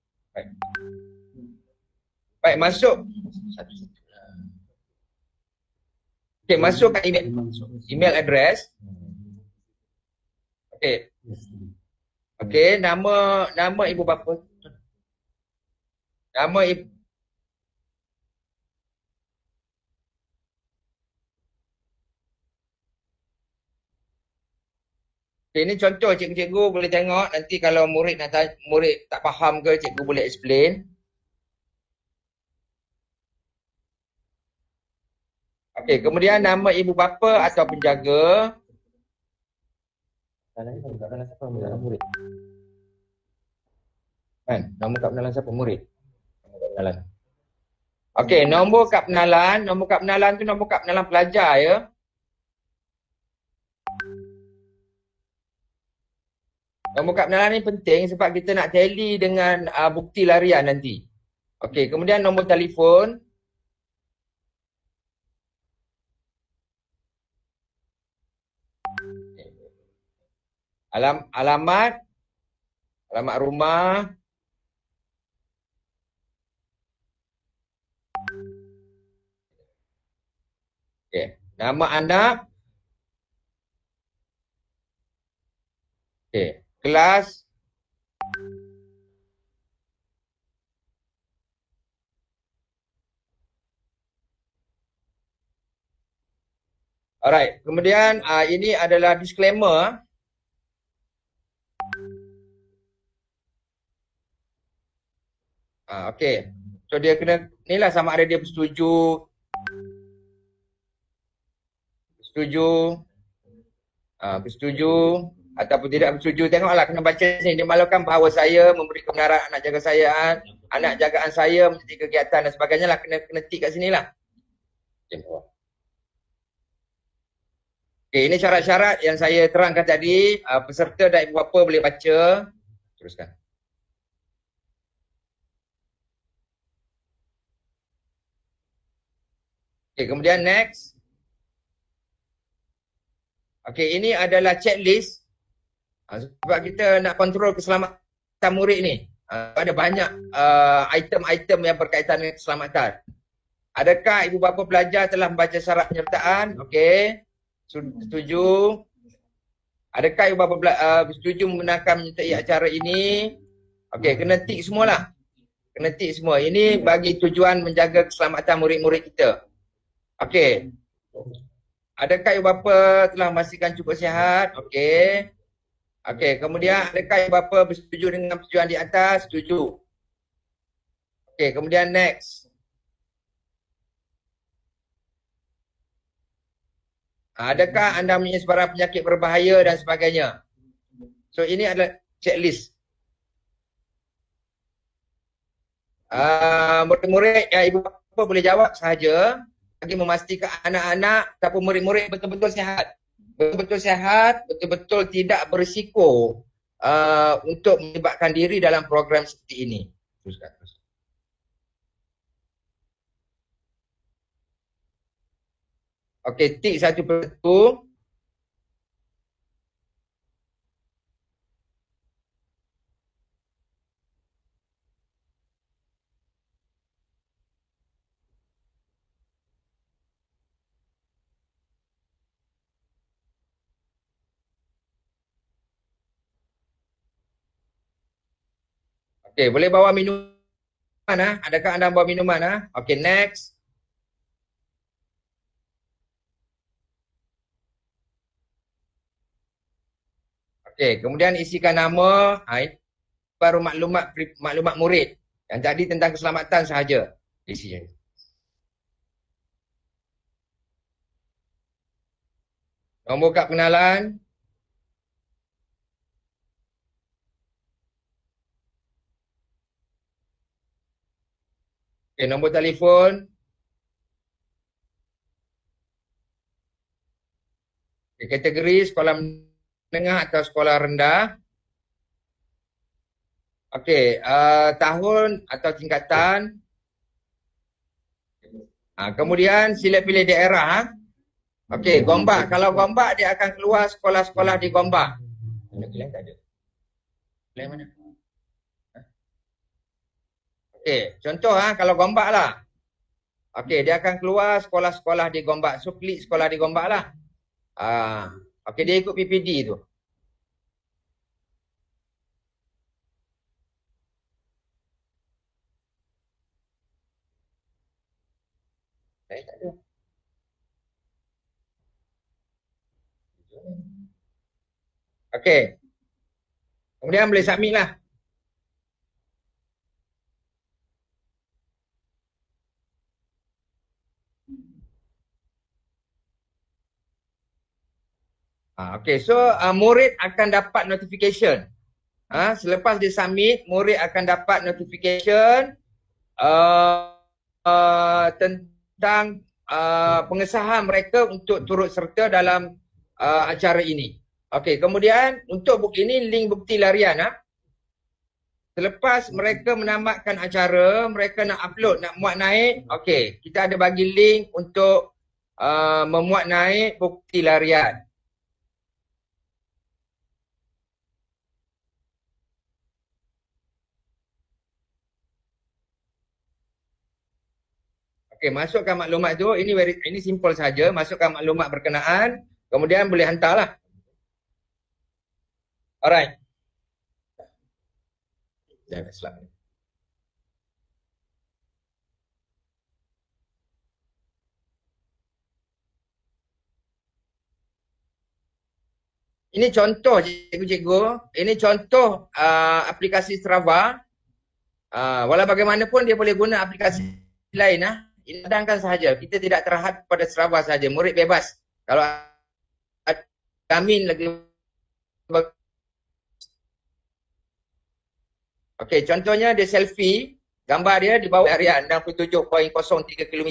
Baik, masuk. Okey, masukkan email address. Okey. Okey, nama ibu bapa. Nama ibu. Okay, ini contoh cikgu-cikgu boleh tengok nanti kalau murid tak faham ke cikgu boleh explain. Okey, kemudian nama ibu bapa atau penjaga. Kan, nombor kad penalan siapa? Murid. Okey, nombor kad penalan tu nombor kad penalan pelajar ya. Nombor kad penalan ni penting sebab kita nak tally dengan bukti larian nanti. Okey, kemudian nombor telefon. Alamat rumah. Okey, nama anak. Okey, kelas. Alright, kemudian ini adalah disclaimer. Okey. So dia kena inilah sama ada dia bersetuju. Bersetuju. ataupun tidak bersetuju. Tengoklah kena baca sini. Dimaklumkan bahawa saya memberi kebenaran anak jaga saya, anak jagaan saya menjadi kegiatan dan sebagainya lah. Kena tik kat sini lah. Okay, ini syarat-syarat yang saya terangkan tadi. Peserta dan ibu bapa boleh baca. Teruskan. Okay, kemudian next. Okay, ini adalah checklist. Sebab kita nak kontrol keselamatan murid ni. Ada banyak item-item yang berkaitan dengan keselamatan. Adakah ibu bapa pelajar telah membaca syarat penyertaan? Okey. Setuju. Adakah ibu bapa setuju membenarkan menyertai acara ini? Okey, kena tik semualah. Kena tik semua. Ini bagi tujuan menjaga keselamatan murid-murid kita. Okey. Adakah ibu bapa telah memastikan cukup sihat? Okey. Okey, kemudian adakah ibu bapa bersetuju dengan persetujuan di atas? Setuju. Okey, kemudian next. Adakah anda mempunyai sebarang penyakit berbahaya dan sebagainya? So ini adalah checklist. Murid-murid yang ibu bapa boleh jawab sahaja bagi memastikan anak-anak ataupun murid-murid betul-betul sihat. Betul-betul sihat, betul-betul tidak berisiko untuk melibatkan diri dalam program seperti ini. Teruskan. Okey, tik satu persatu. Okey, boleh bawa minuman Adakah anda bawa minuman Okey, next. Okey, kemudian isikan nama, ini baru maklumat murid. Yang tadi tentang keselamatan sahaja isinya. Nombor kad pengenalan. Okey, nombor telefon. Okey, kategori sekolah menengah atau sekolah rendah. Okey, tahun atau tingkatan. Kemudian sila pilih daerah. Okey, Gombak. Kalau Gombak dia akan keluar sekolah-sekolah di Gombak. Mana Kelang tak ada? Kelang mana? Okey, contoh kalau Gombak lah. Okey, dia akan keluar sekolah-sekolah di Gombak. So klik sekolah di Gombak lah. Okey, dia ikut PPD tu. Tak ada. Okey. Kemudian boleh submit lah. Okey, so murid akan dapat notification. Selepas dia submit, murid akan dapat notification tentang pengesahan mereka untuk turut serta dalam acara ini. Okey, kemudian untuk bukti ini link bukti larian. Selepas mereka menamatkan acara, mereka nak upload, nak muat naik. Okey, kita ada bagi link untuk memuat naik bukti larian. Okey, masukkan maklumat tu. Ini simple saja. Masukkan maklumat berkenaan. Kemudian boleh hantarlah. Alright. Jangan selap. Ini contoh cikgu-cikgu. Ini contoh aplikasi Strava. Walau bagaimanapun dia boleh guna aplikasi lain. Ini cadangkan sahaja. Kita tidak terhad pada Strava sahaja. Murid bebas. Kalau admin lagi, boleh guna aplikasi lain. Okey, kemudian ini adalah contoh aplikasi Strava. Walau bagaimanapun dia boleh guna aplikasi lain. Ini cadangkan sahaja. Kita tidak terhad pada Strava sahaja. Murid bebas. Kalau admin lagi, boleh guna aplikasi lain. Okey, contohnya dia selfie, gambar dia di bawah harian 67.03 km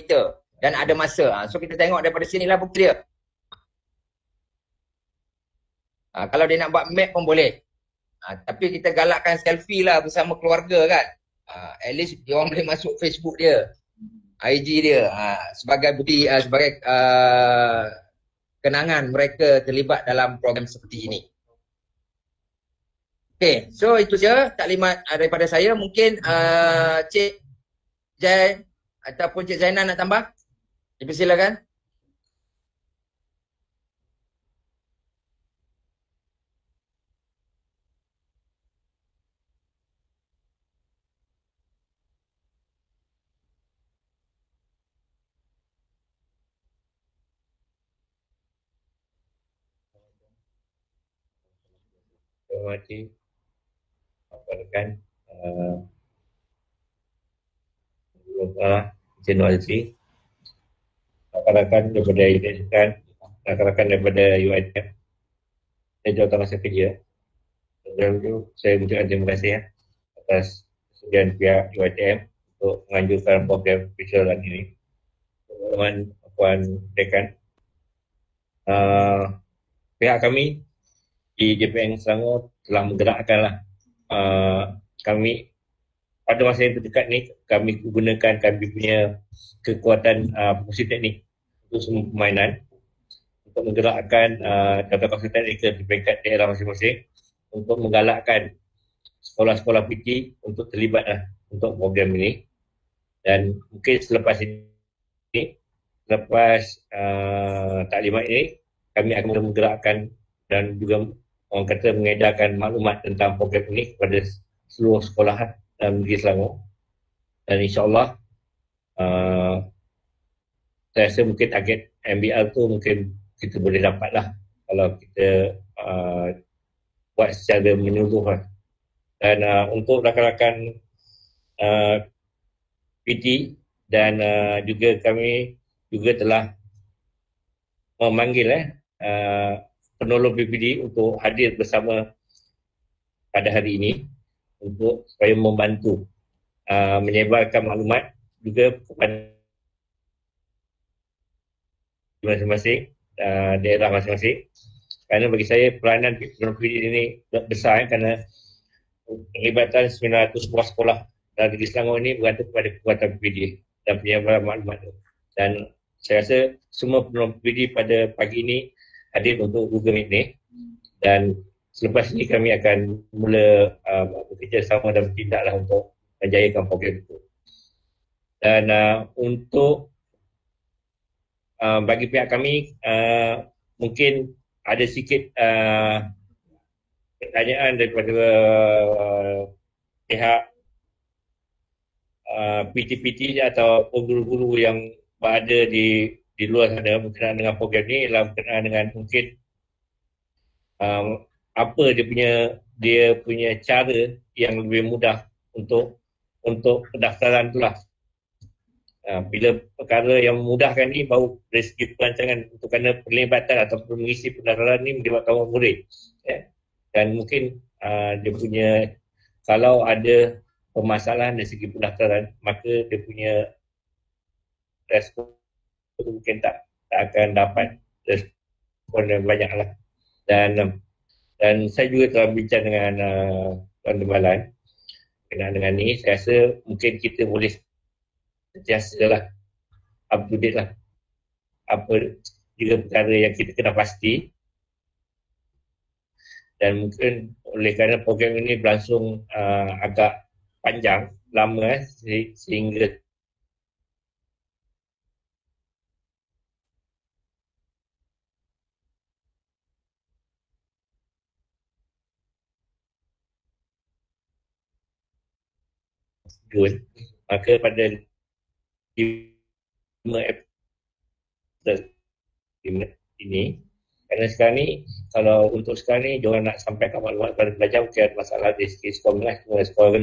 dan ada masa. So kita tengok daripada sinilah bukti dia. Kalau dia nak buat map pun boleh. Tapi kita galakkan selfie lah bersama keluarga kan. At least dia orang boleh masuk Facebook dia, IG dia, sebagai bukti, sebagai kenangan mereka terlibat dalam program seperti ini. Okay, so itu saja taklimat daripada saya. Mungkin Cik Jai ataupun Cik Zainal nak tambah? Dipersilakan. Terima kasih rakan Encik Nur Azri, rakan-rakan daripada UITM, rakan-rakan daripada UITM dan Jawatankuasa Kerja. Saya mengucapkan terima kasih atas kesediaan pihak UITM untuk menganjurkan program visual ini. Teman Puan Dekan, pihak kami di JPN Selangor telah menggerakkanlah kami pada masa yang terdekat ni. Kami gunakan kami punya kekuatan fungsi teknik untuk semua permainan untuk menggerakkan Jawatankuasa Teknik di peringkat daerah masing-masing untuk menggalakkan sekolah-sekolah PT untuk terlibat untuk program ini. Dan mungkin selepas ini, selepas taklimat ini, kami akan menggerakkan dan juga orang kata mengedarkan maklumat tentang program ini kepada seluruh sekolah dalam negeri Selangor. Dan insyaAllah saya rasa mungkin target MBL tu mungkin kita boleh dapatlah kalau kita buat secara menyeluruh. Dan untuk rakan-rakan PT dan juga kami juga telah memanggil penolong PPD untuk hadir bersama pada hari ini untuk supaya membantu menyebarkan maklumat juga kepada masing-masing daerah masing-masing. Kerana bagi saya peranan penolong PPD ini besar kerana penglibatan 900 buah sekolah dalam negeri Selangor ini bergantung kepada kekuatan PPD dan penyebaran maklumat. Dan saya rasa semua penolong PPD pada pagi ini hadir untuk Google Meet ni, dan selepas ini kami akan mula bekerjasama dan bertindaklah untuk menjayakan program itu. Dan untuk bagi pihak kami mungkin ada sikit pertanyaan daripada pihak PT-PT atau guru-guru yang berada di luar sana berkenaan dengan program ni, ialah berkenaan dengan mungkin apa dia punya cara yang lebih mudah untuk pendaftaran itulah. Bila perkara yang memudahkan ni baru dari segi perancangan untuk kerana perlibatan atau mengisi pendaftaran ni melibatkan orang murid. Dan mungkin dia punya, kalau ada permasalahan dari segi pendaftaran, maka dia punya respon mungkin tak akan dapat respon yang banyak lah. Dan saya juga telah bincang dengan Tuan Dembalan berkenaan dengan ni. Saya rasa mungkin kita boleh sentiasa lah up to date lah apa juga perkara yang kita kena pasti. Dan mungkin oleh kerana program ini berlangsung agak panjang, lama sehingga maka pada 5 April ini, kerana sekarang ni, kalau untuk sekarang ni diorang nak sampaikan maklumat kepada pelajar mungkin ada masalah dari segi skor menengah, skor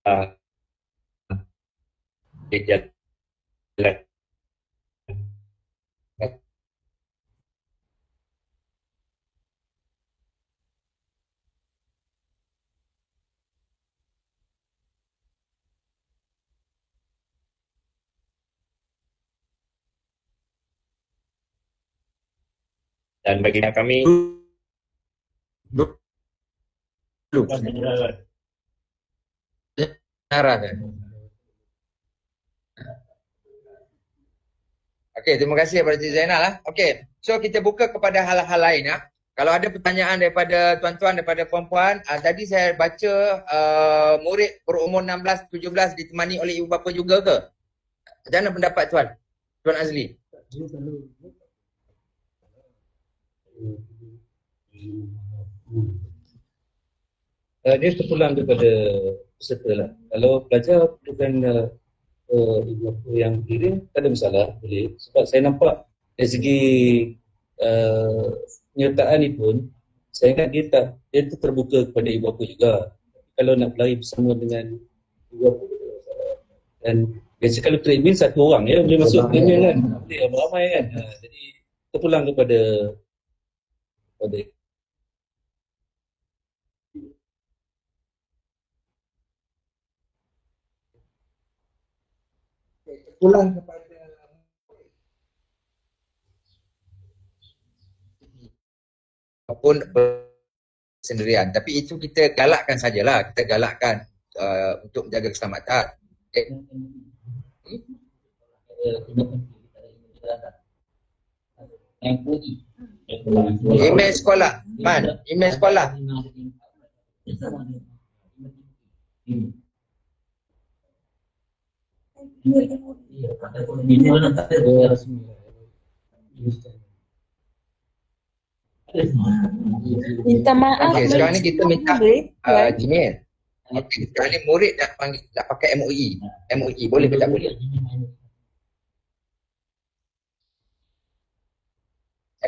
dia jalan. Dan bagi kami Dulu. Arah kan? Okey, terima kasih kepada Cik Zainal lah. Okey, so kita buka kepada hal-hal lain ya. Kalau ada pertanyaan daripada tuan-tuan, daripada puan-puan, tadi saya baca murid berumur 16-17 ditemani oleh ibu bapa juga ke? Macam mana pendapat tuan? Tuan Azli? Dia terpulang daripada peserta lah. Kalau pelajar bukan ibu bapa yang kirim, tak ada masalah, boleh. Sebab saya nampak dari segi penyertaan ni pun, saya ingat dia tu terbuka kepada ibu bapa juga. Kalau nak berlari bersama dengan ibu bapa, dan biasa kalau treadmill satu orang ya boleh masuk treadmill kan, boleh ramai kan. Jadi terpulang kepada Pulang kepada apapun sendirian. Tapi itu kita galakkan sajalah. Kita galakkan untuk menjaga keselamatan. Email sekolah. Man, email sekolah. Minta maaf. Okey, sekarang ni kita minta Gmail. Okey, sekarang ni murid nak pakai MOE. MOE boleh ke tak boleh?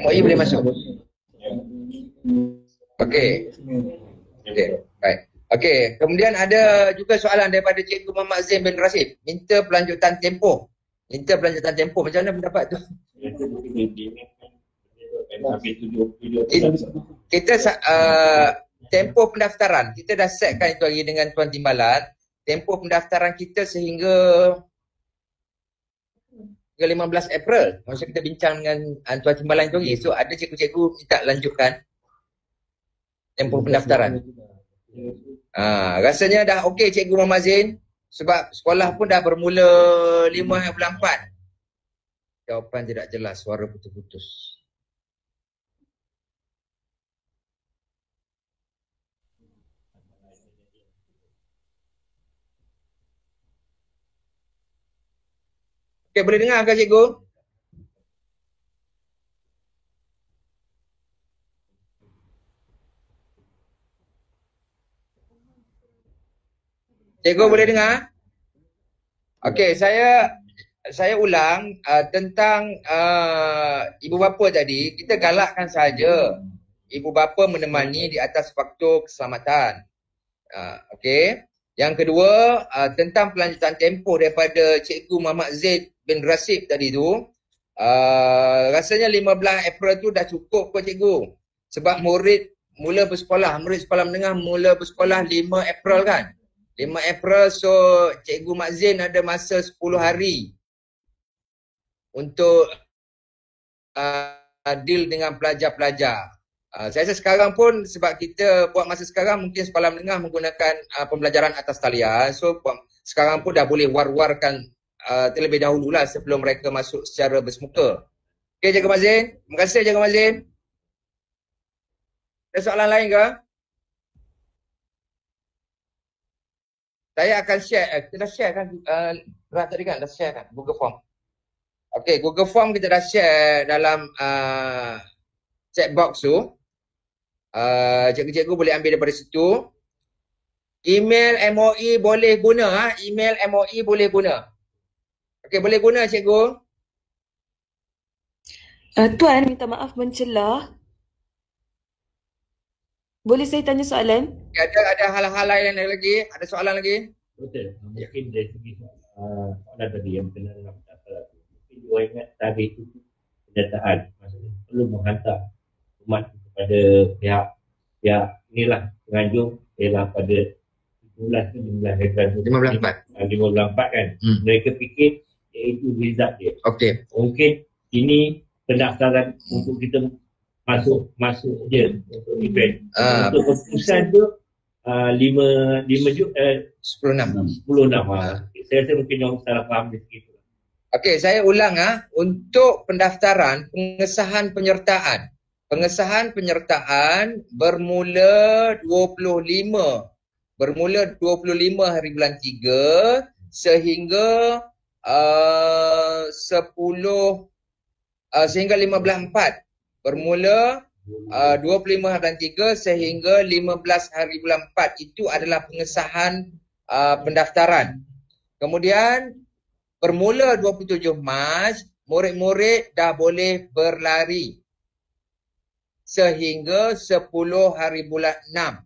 MOE boleh masuk. Okey. Okey, baik. Okey, kemudian ada juga soalan daripada Cikgu Muhammad Zain bin Rasif. Minta pelanjutan tempoh. Macam mana pendapat tu? Kita tempoh pendaftaran, kita dah setkan itu hari dengan Tuan Timbalan. Tempoh pendaftaran kita sehingga 15 April. Masa kita bincang dengan Tuan Timbalan itu hari. So ada cikgu-cikgu minta lanjutkan tempoh pendaftaran. Rasanya dah okey Cikgu Muhammad Zain, sebab sekolah pun dah bermula 5 bulan 4. Jawapan tidak jelas, suara putus-putus. Okey, boleh dengar ke cikgu? Cikgu boleh dengar? Okey, saya ulang tentang ibu bapa tadi. Kita galakkan saja ibu bapa menemani di atas faktor keselamatan. Okey. Yang kedua, tentang pelanjutan tempoh daripada Cikgu Muhammad Zain bin Rasif tadi tu, rasanya 15 April tu dah cukup ke cikgu? Sebab murid sekolah menengah mula bersekolah 5 April kan? 5 April, so Cikgu Mak Zain ada masa 10 hari untuk deal dengan pelajar-pelajar. Saya rasa sekarang pun sebab kita buat masa sekarang mungkin sekolah menengah menggunakan pembelajaran atas talian. So sekarang pun dah boleh war-warkan terlebih dahululah sebelum mereka masuk secara bersemuka. Okey Cikgu Mak Zain. Terima kasih Cikgu Mak Zain. Ada soalan lain ke? Saya akan share, kita dah share kan tadi kan, dah share kan Google Form. Okey, Google Form kita dah share dalam chat box tu. Cikgu-cikgu boleh ambil daripada situ. Email MOE boleh guna, email MOE boleh guna. Okey, boleh guna cikgu. Tuan, minta maaf mencelah. Boleh saya tanya soalan? Ada hal-hal lain lagi? Ada soalan lagi? Betul. Mungkin dari segi soalan tadi yang kena dengan pendaftaran tu. Mungkin dia ingat tarikh itu pendataan. Maksudnya perlu menghantar umat kepada pihak inilah penganjur ialah pada 17 ke 15 Februari 15 kan. Mereka fikir iaitu result dia. Okey. Mungkin ini pendaftaran untuk kita masuk je untuk event. Untuk keputusan tu 5 10-6. 10-6. Saya rasa mungkin orang salah faham di situ. Okey, saya ulang untuk pendaftaran, pengesahan penyertaan. Pengesahan penyertaan bermula 25 hari bulan 3 sehingga 15/4. Bermula 25 hari bulan 3 sehingga 15 hari bulan 4. Itu adalah pengesahan pendaftaran. Kemudian bermula 27 Mac, murid-murid dah boleh berlari sehingga 10 hari bulan 6.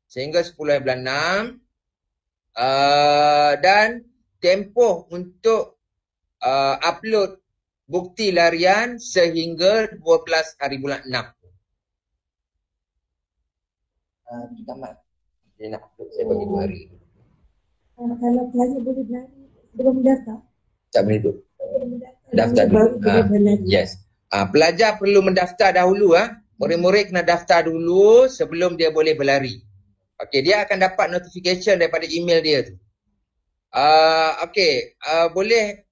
Sehingga 10 hari bulan 6. Dan tempoh untuk upload bukti larian sehingga 12 hari bulan 6. Tamat. Dia nak upload saya bagi 2 hari. Kalau pelajar boleh berlari sebelum mendaftar? Tak boleh tu. Daftar dulu. Yes. Pelajar perlu mendaftar dahulu. Murid-murid kena daftar dulu sebelum dia boleh berlari. Okey, dia akan dapat notification daripada email dia tu. Okey, boleh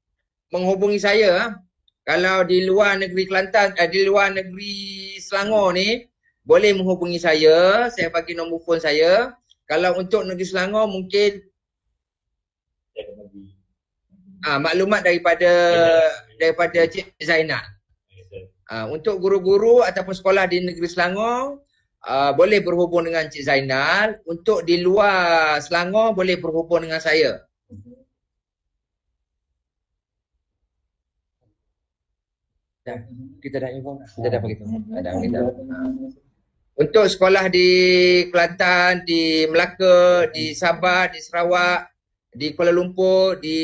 menghubungi saya. Kalau di luar negeri Kelantan, di luar negeri Selangor ni, boleh menghubungi saya. Saya bagi nombor telefon saya. Kalau untuk negeri Selangor mungkin maklumat daripada Cik Zainal. Untuk guru-guru ataupun sekolah di negeri Selangor, boleh berhubung dengan Cik Zainal. Untuk di luar Selangor boleh berhubung dengan saya. Kita dah info. Kita dah beritahu. Untuk sekolah di Kelantan, di Melaka, di Sabah, di Sarawak, di Kuala Lumpur, di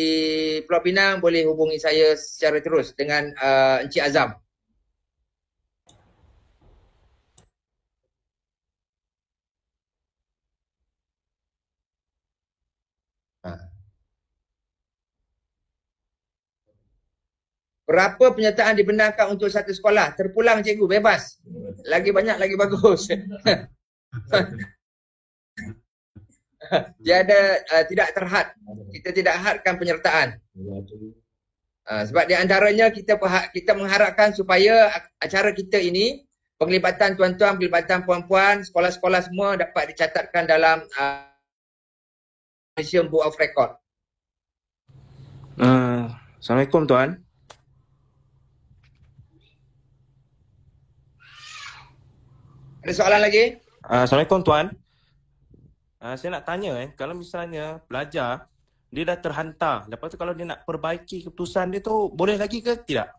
Pulau Pinang, boleh hubungi saya secara terus dengan Encik Azam. Berapa penyertaan dibenarkan untuk satu sekolah? Terpulang cikgu, bebas. Lagi banyak, lagi bagus. Dia ada tidak terhad. Kita tidak hadkan penyertaan. Sebab di antaranya kita mengharapkan supaya acara kita ini, penglibatan tuan-tuan, penglibatan puan-puan, sekolah-sekolah semua dapat dicatatkan dalam Malaysia Book of Record. Assalamualaikum tuan. Ada soalan lagi? Assalamualaikum tuan. Saya nak tanya kalau misalnya pelajar dia dah terhantar, lepas tu kalau dia nak perbaiki keputusan dia tu boleh lagi ke tidak?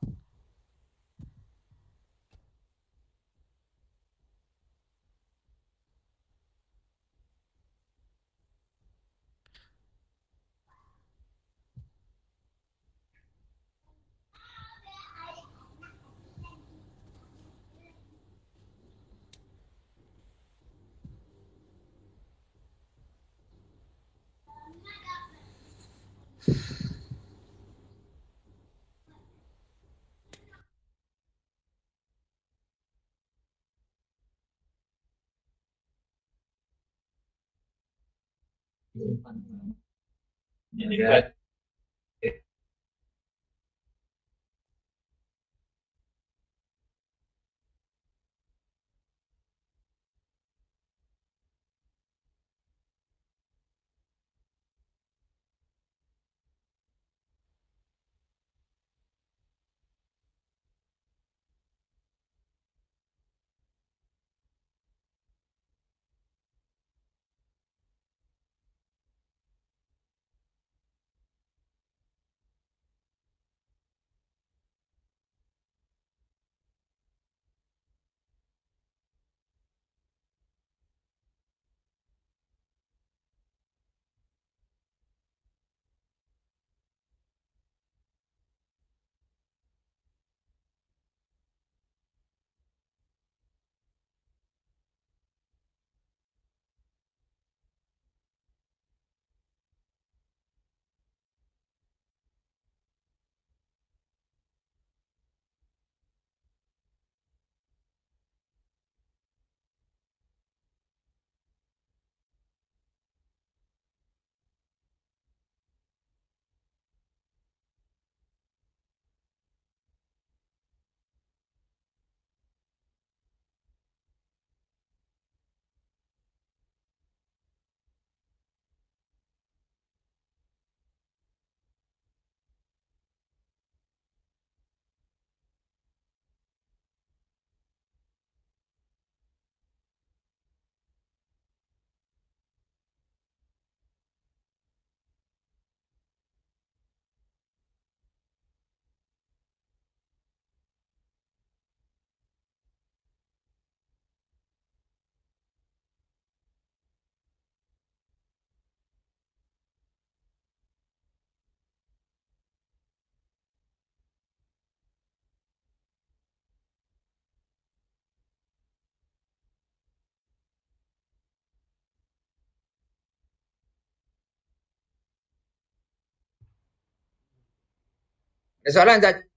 Ada soalan tak,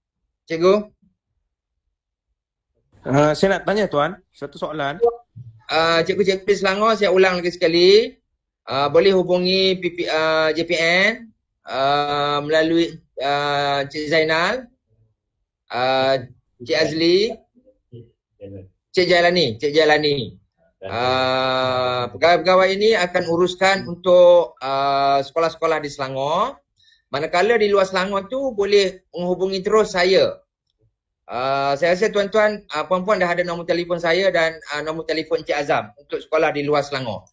cikgu? Saya nak tanya Tuan, satu soalan. Cikgu-cikgu di Selangor, saya ulang lagi sekali. Boleh hubungi JPN melalui Cik Zainal, Cik Azli, Cik Jailani. Pegawai-pegawai ini akan uruskan untuk sekolah-sekolah di Selangor. Manakala di luar Selangor tu boleh menghubungi terus saya. Saya rasa tuan-tuan, puan-puan dah ada nombor telefon saya dan nombor telefon Encik Azam untuk sekolah di luar Selangor.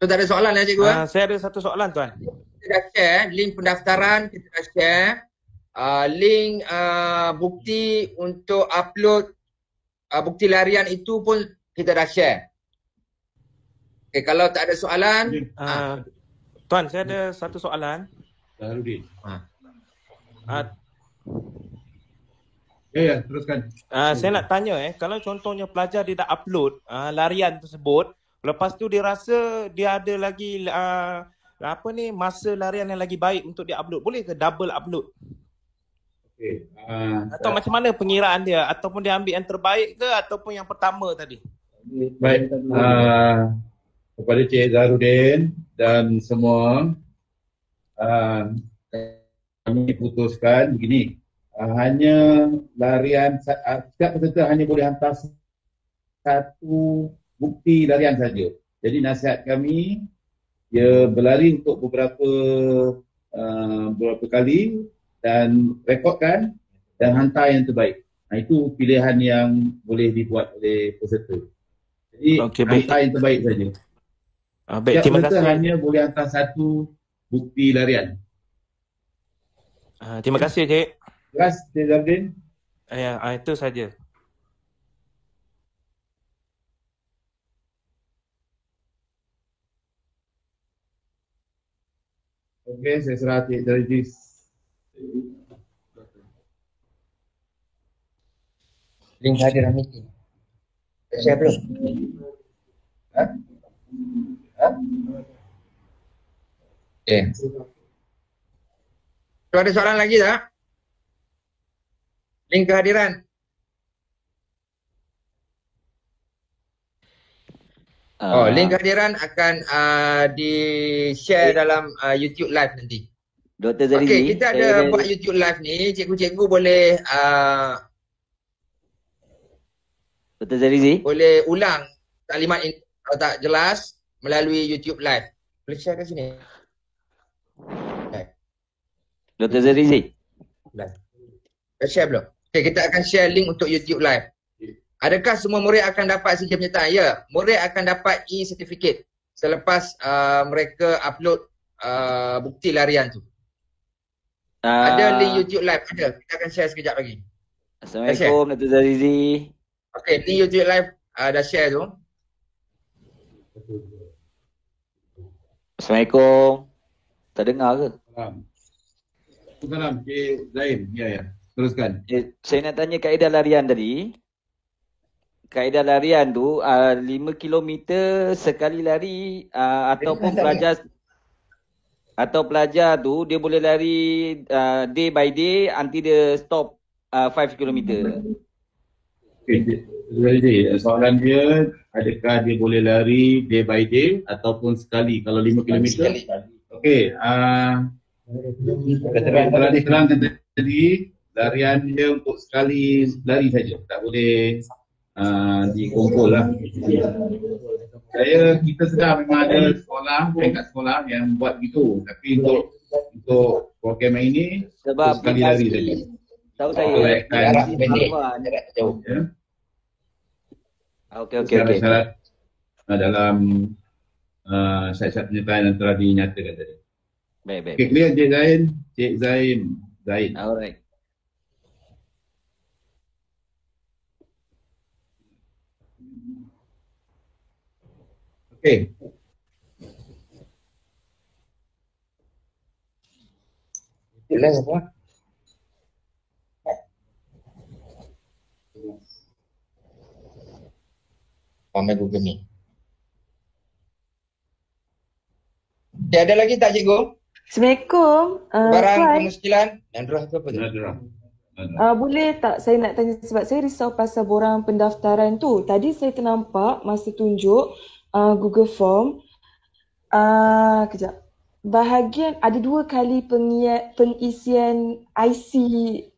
So, tak ada soalan ya cikgu? Saya ada satu soalan Tuan. Kita dah share link pendaftaran, kita dah share link bukti untuk upload bukti larian itu pun kita dah share. Okay, kalau tak ada soalan, Tuan, saya ada satu soalan. Zahrudin. Ya, teruskan. Saya nak tanya kalau contohnya pelajar dia dah upload larian tersebut, lepas tu dia rasa dia ada lagi masa larian yang lagi baik untuk dia upload, boleh ke double upload? Okey. Atau macam mana pengiraan dia, ataupun dia ambil yang terbaik ke ataupun yang pertama tadi? Baik. Kepada Cik Zahrudin dan semua, kami putuskan begini, hanya larian, setiap peserta hanya boleh hantar satu bukti larian saja. Jadi nasihat kami, dia berlari untuk beberapa kali dan rekodkan dan hantar yang terbaik. Itu pilihan yang boleh dibuat oleh peserta. Jadi hantar yang terbaik saja. Baik, terima kasih. Hanya boleh hantar satu bukti larian. Terima kasih Cik. Terima kasih Cik Zahrudin. Ya, itu saja. Okey, saya serah Cik Zahrudin. link hadiran meeting. Share belum? Okay. So, ada soalan lagi tak? Link kehadiran. Link kehadiran akan di-share dalam YouTube live nanti. Dr. Zarizi. Okey, kita ada buat YouTube live ni. Cikgu-cikgu boleh Dr. Zarizi. Boleh ulang taklimat ini kalau tak jelas melalui YouTube live. Boleh share kat sini. Dr. Zarizi. Dah share belum? Okay, kita akan share link untuk YouTube live. Adakah semua murid akan dapat sijil penyertaan? Ya, murid akan dapat e-certificate selepas mereka upload bukti larian tu. Ada link YouTube live, ada. Kita akan share sekejap lagi. Assalamualaikum Dr. Zarizi. Okay, link YouTube live dah share tu. Assalamualaikum. Tak dengar ke? Salam Cik Zain. Ya. Teruskan. Saya nak tanya kaedah larian tadi. Kaedah larian tu 5 km sekali lari ataupun pelajar tu dia boleh lari day by day until dia stop 5 km. Jadi soalan dia, adakah dia boleh lari day by day ataupun sekali kalau 5 km? Okey, telah diterangkan tadi, larian dia untuk sekali lari saja, tak boleh dikumpul lah. Kita sedar memang ada peringkat sekolah yang buat gitu, tapi untuk program ini sebab sekali lari saja. Tahu saya. Jarak pendek, jarak jauh. Okey. Syarat dalam syarat penyertaan yang telah dinyatakan tadi. Baik. Okey, clear Cik Zain. Alright. Okey. Itulah apa? Ramai Google Meet. Ada lagi tak cikgu? Assalamualaikum. Barang Tuan, kemuskilan? Nadrah tu apa tu? boleh tak saya nak tanya sebab saya risau pasal borang pendaftaran tu. Tadi saya ternampak masa tunjuk Google Form. Kejap. Bahagian ada 2 kali pengisian IC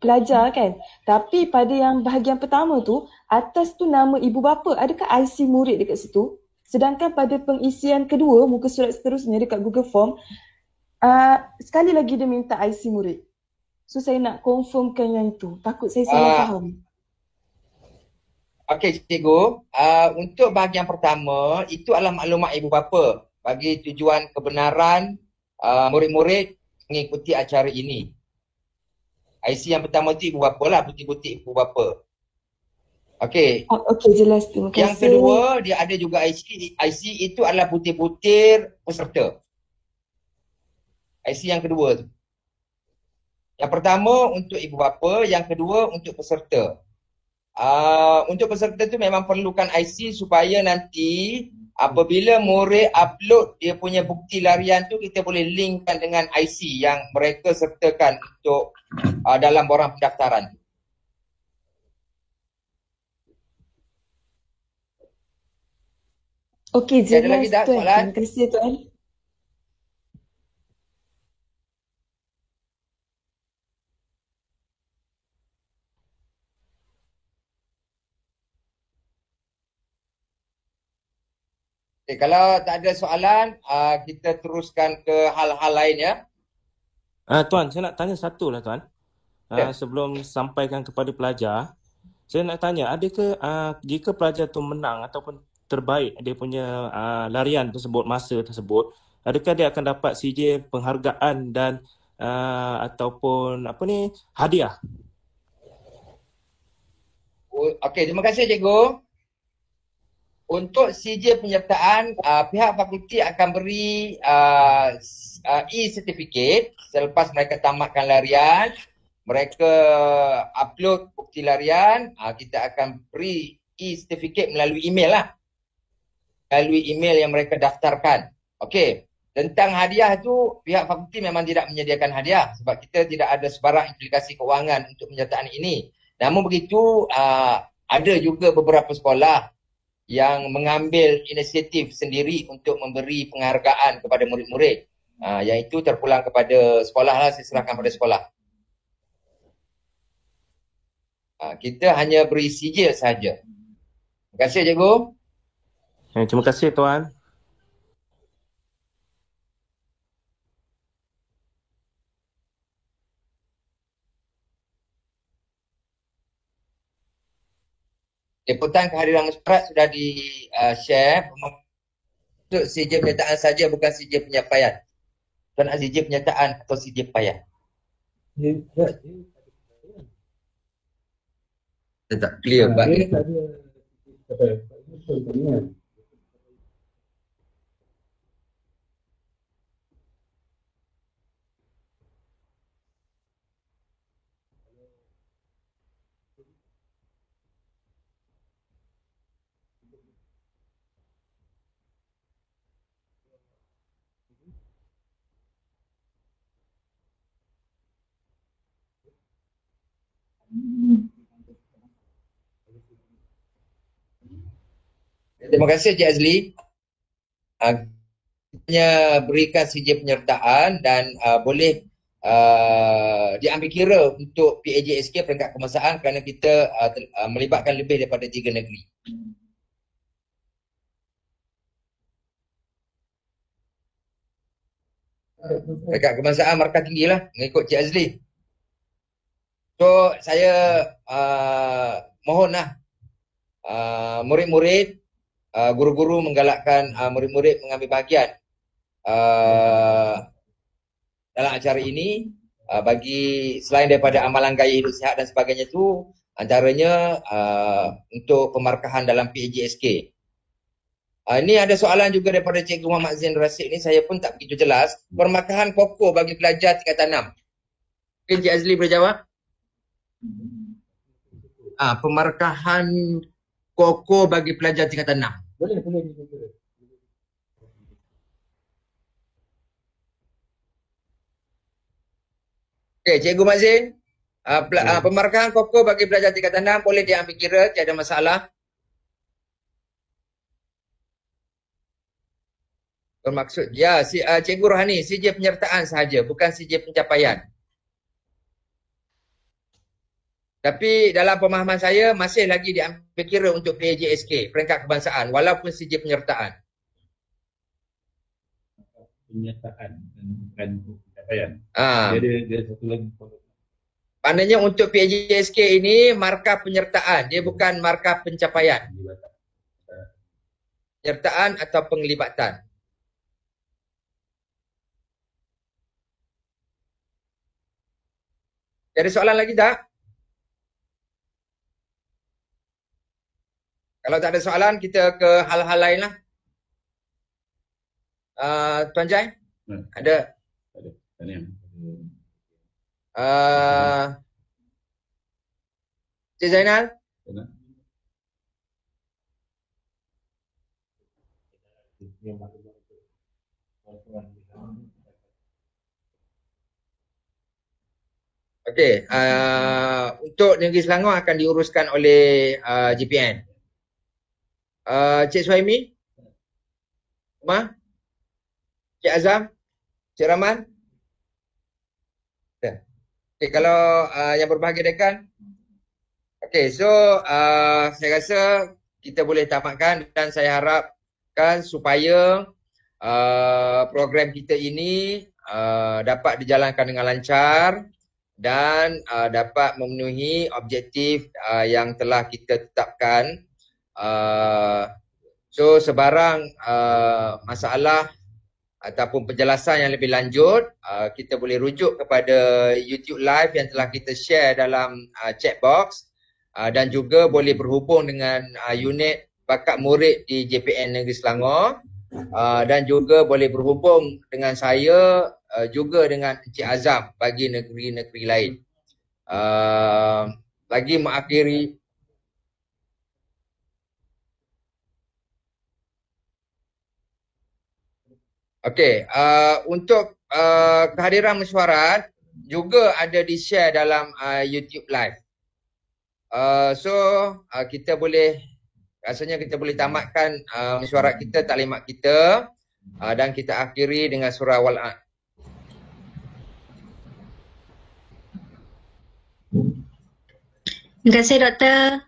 pelajar kan. Tapi pada yang bahagian pertama tu, atas tu nama ibu bapa. Adakah IC murid dekat situ? Sedangkan pada pengisian kedua, muka surat seterusnya dekat Google Form, sekali lagi dia minta IC murid. So saya nak confirmkan yang itu. Takut saya salah faham. Okey cikgu, untuk bahagian pertama itu adalah maklumat ibu bapa bagi tujuan kebenaran murid-murid mengikuti acara ini. IC yang pertama itu ibu bapa lah, bukti-bukti ibu bapa. Okey. Okey, jelas. Terima kasih. Yang kedua, dia ada juga IC itu adalah butir-butir peserta. IC yang kedua tu. Yang pertama untuk ibu bapa, yang kedua untuk peserta. Untuk peserta tu memang perlukan IC supaya nanti apabila murid upload dia punya bukti larian tu, kita boleh linkkan dengan IC yang mereka sertakan untuk dalam borang pendaftaran. Okey, jelas ada lagi tak Tuan. soalan? Terima kasih Tuan. Okay, kalau tak ada soalan, kita teruskan ke hal-hal lain ya. Tuan, saya nak tanya satu lah Tuan. Sebelum sampaikan kepada pelajar, saya nak tanya, adakah jika pelajar tu menang ataupun terbaik dia punya larian tersebut, masa tersebut, adakah dia akan dapat CJ penghargaan dan ataupun hadiah? Okey, terima kasih cikgu. Untuk CJ penyertaan, pihak fakulti akan beri e-certificate selepas mereka tamatkan larian, mereka upload bukti larian, kita akan beri e-certificate melalui email lah. Melalui email yang mereka daftarkan. Okey, tentang hadiah tu, pihak fakulti memang tidak menyediakan hadiah sebab kita tidak ada sebarang implikasi keuangan untuk penyertaan ini. Namun begitu, ada juga beberapa sekolah yang mengambil inisiatif sendiri untuk memberi penghargaan kepada murid-murid. Yang itu terpulang kepada sekolah lah, saya serahkan pada sekolah. Kita hanya beri sijil saja. Terima kasih cikgu. Terima kasih Tuan. Liputan kehadiran masyarakat sudah di-share. Untuk CJ penyertaan saja, bukan CJ penyampaian. Bukan CJ penyertaan atau CJ payah. Dia tak clear bagi. Terima kasih Cik Azli. Hanya berikan CJ penyertaan dan boleh diambil kira untuk PAJSK peringkat kebangsaan kerana kita melibatkan lebih daripada 3 negeri. Peringkat kebangsaan markah tinggi lah mengikut Cik Azli. So saya mohonlah murid-murid, guru-guru menggalakkan murid-murid mengambil bahagian dalam acara ini bagi selain daripada amalan gaya hidup sihat dan sebagainya tu, antaranya untuk pemarkahan dalam PAJSK. Ini ada soalan juga daripada Cikgu Muhammad Zain Rasid ni, saya pun tak begitu jelas. Permarkahan kokoh bagi pelajar tingkatan 6. Mungkin Cik Azli boleh jawab? Pemarkahan kokoh bagi pelajar tingkatan 6. Okey, Cikgu Mazin, pemarkahan pokok bagi pelajar tingkatan 6 boleh diambil kira, tiada masalah. Bermaksud, ya, Cikgu Rohani, CJ penyertaan sahaja, bukan CJ pencapaian. Tapi dalam pemahaman saya, masih lagi diambil kira untuk PAJSK, peringkat kebangsaan, walaupun CJ penyertaan. Penyertaan, bukan pencapaian. Ah. Dia satu lagi. Maknanya untuk PAJSK ini, markah penyertaan, dia bukan markah pencapaian. Penyertaan atau penglibatan. Ada soalan lagi tak? Kalau tak ada soalan, kita ke hal-hal lain lah. Tuan Jai? Ada? Ada. Cik Zainal? Okey, untuk Negeri Selangor akan diuruskan oleh JPN. Cik Suhaimi? Umar? Cik Azam? Cik Rahman? Okay, kalau yang berbahagia dekan. Okay, so saya rasa kita boleh tamatkan dan saya harapkan supaya program kita ini dapat dijalankan dengan lancar dan dapat memenuhi objektif yang telah kita tetapkan. So sebarang masalah ataupun penjelasan yang lebih lanjut, kita boleh rujuk kepada YouTube live yang telah kita share dalam chat box, dan juga boleh berhubung dengan unit bakat murid di JPN Negeri Selangor, dan juga boleh berhubung dengan saya juga dengan Encik Azam bagi negeri-negeri lain. Lagi mengakhiri okey, untuk kehadiran mesyuarat juga ada di-share dalam YouTube live. So kita boleh, rasanya kita boleh tamatkan mesyuarat kita, taklimat kita, dan kita akhiri dengan surah Wal-A'd. Terima kasih Doktor.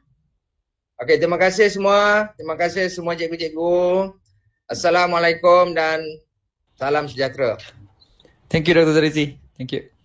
Okey, terima kasih semua. Terima kasih semua cikgu-cikgu. Assalamualaikum dan salam sejahtera. Thank you Dr. Zarizi. Thank you.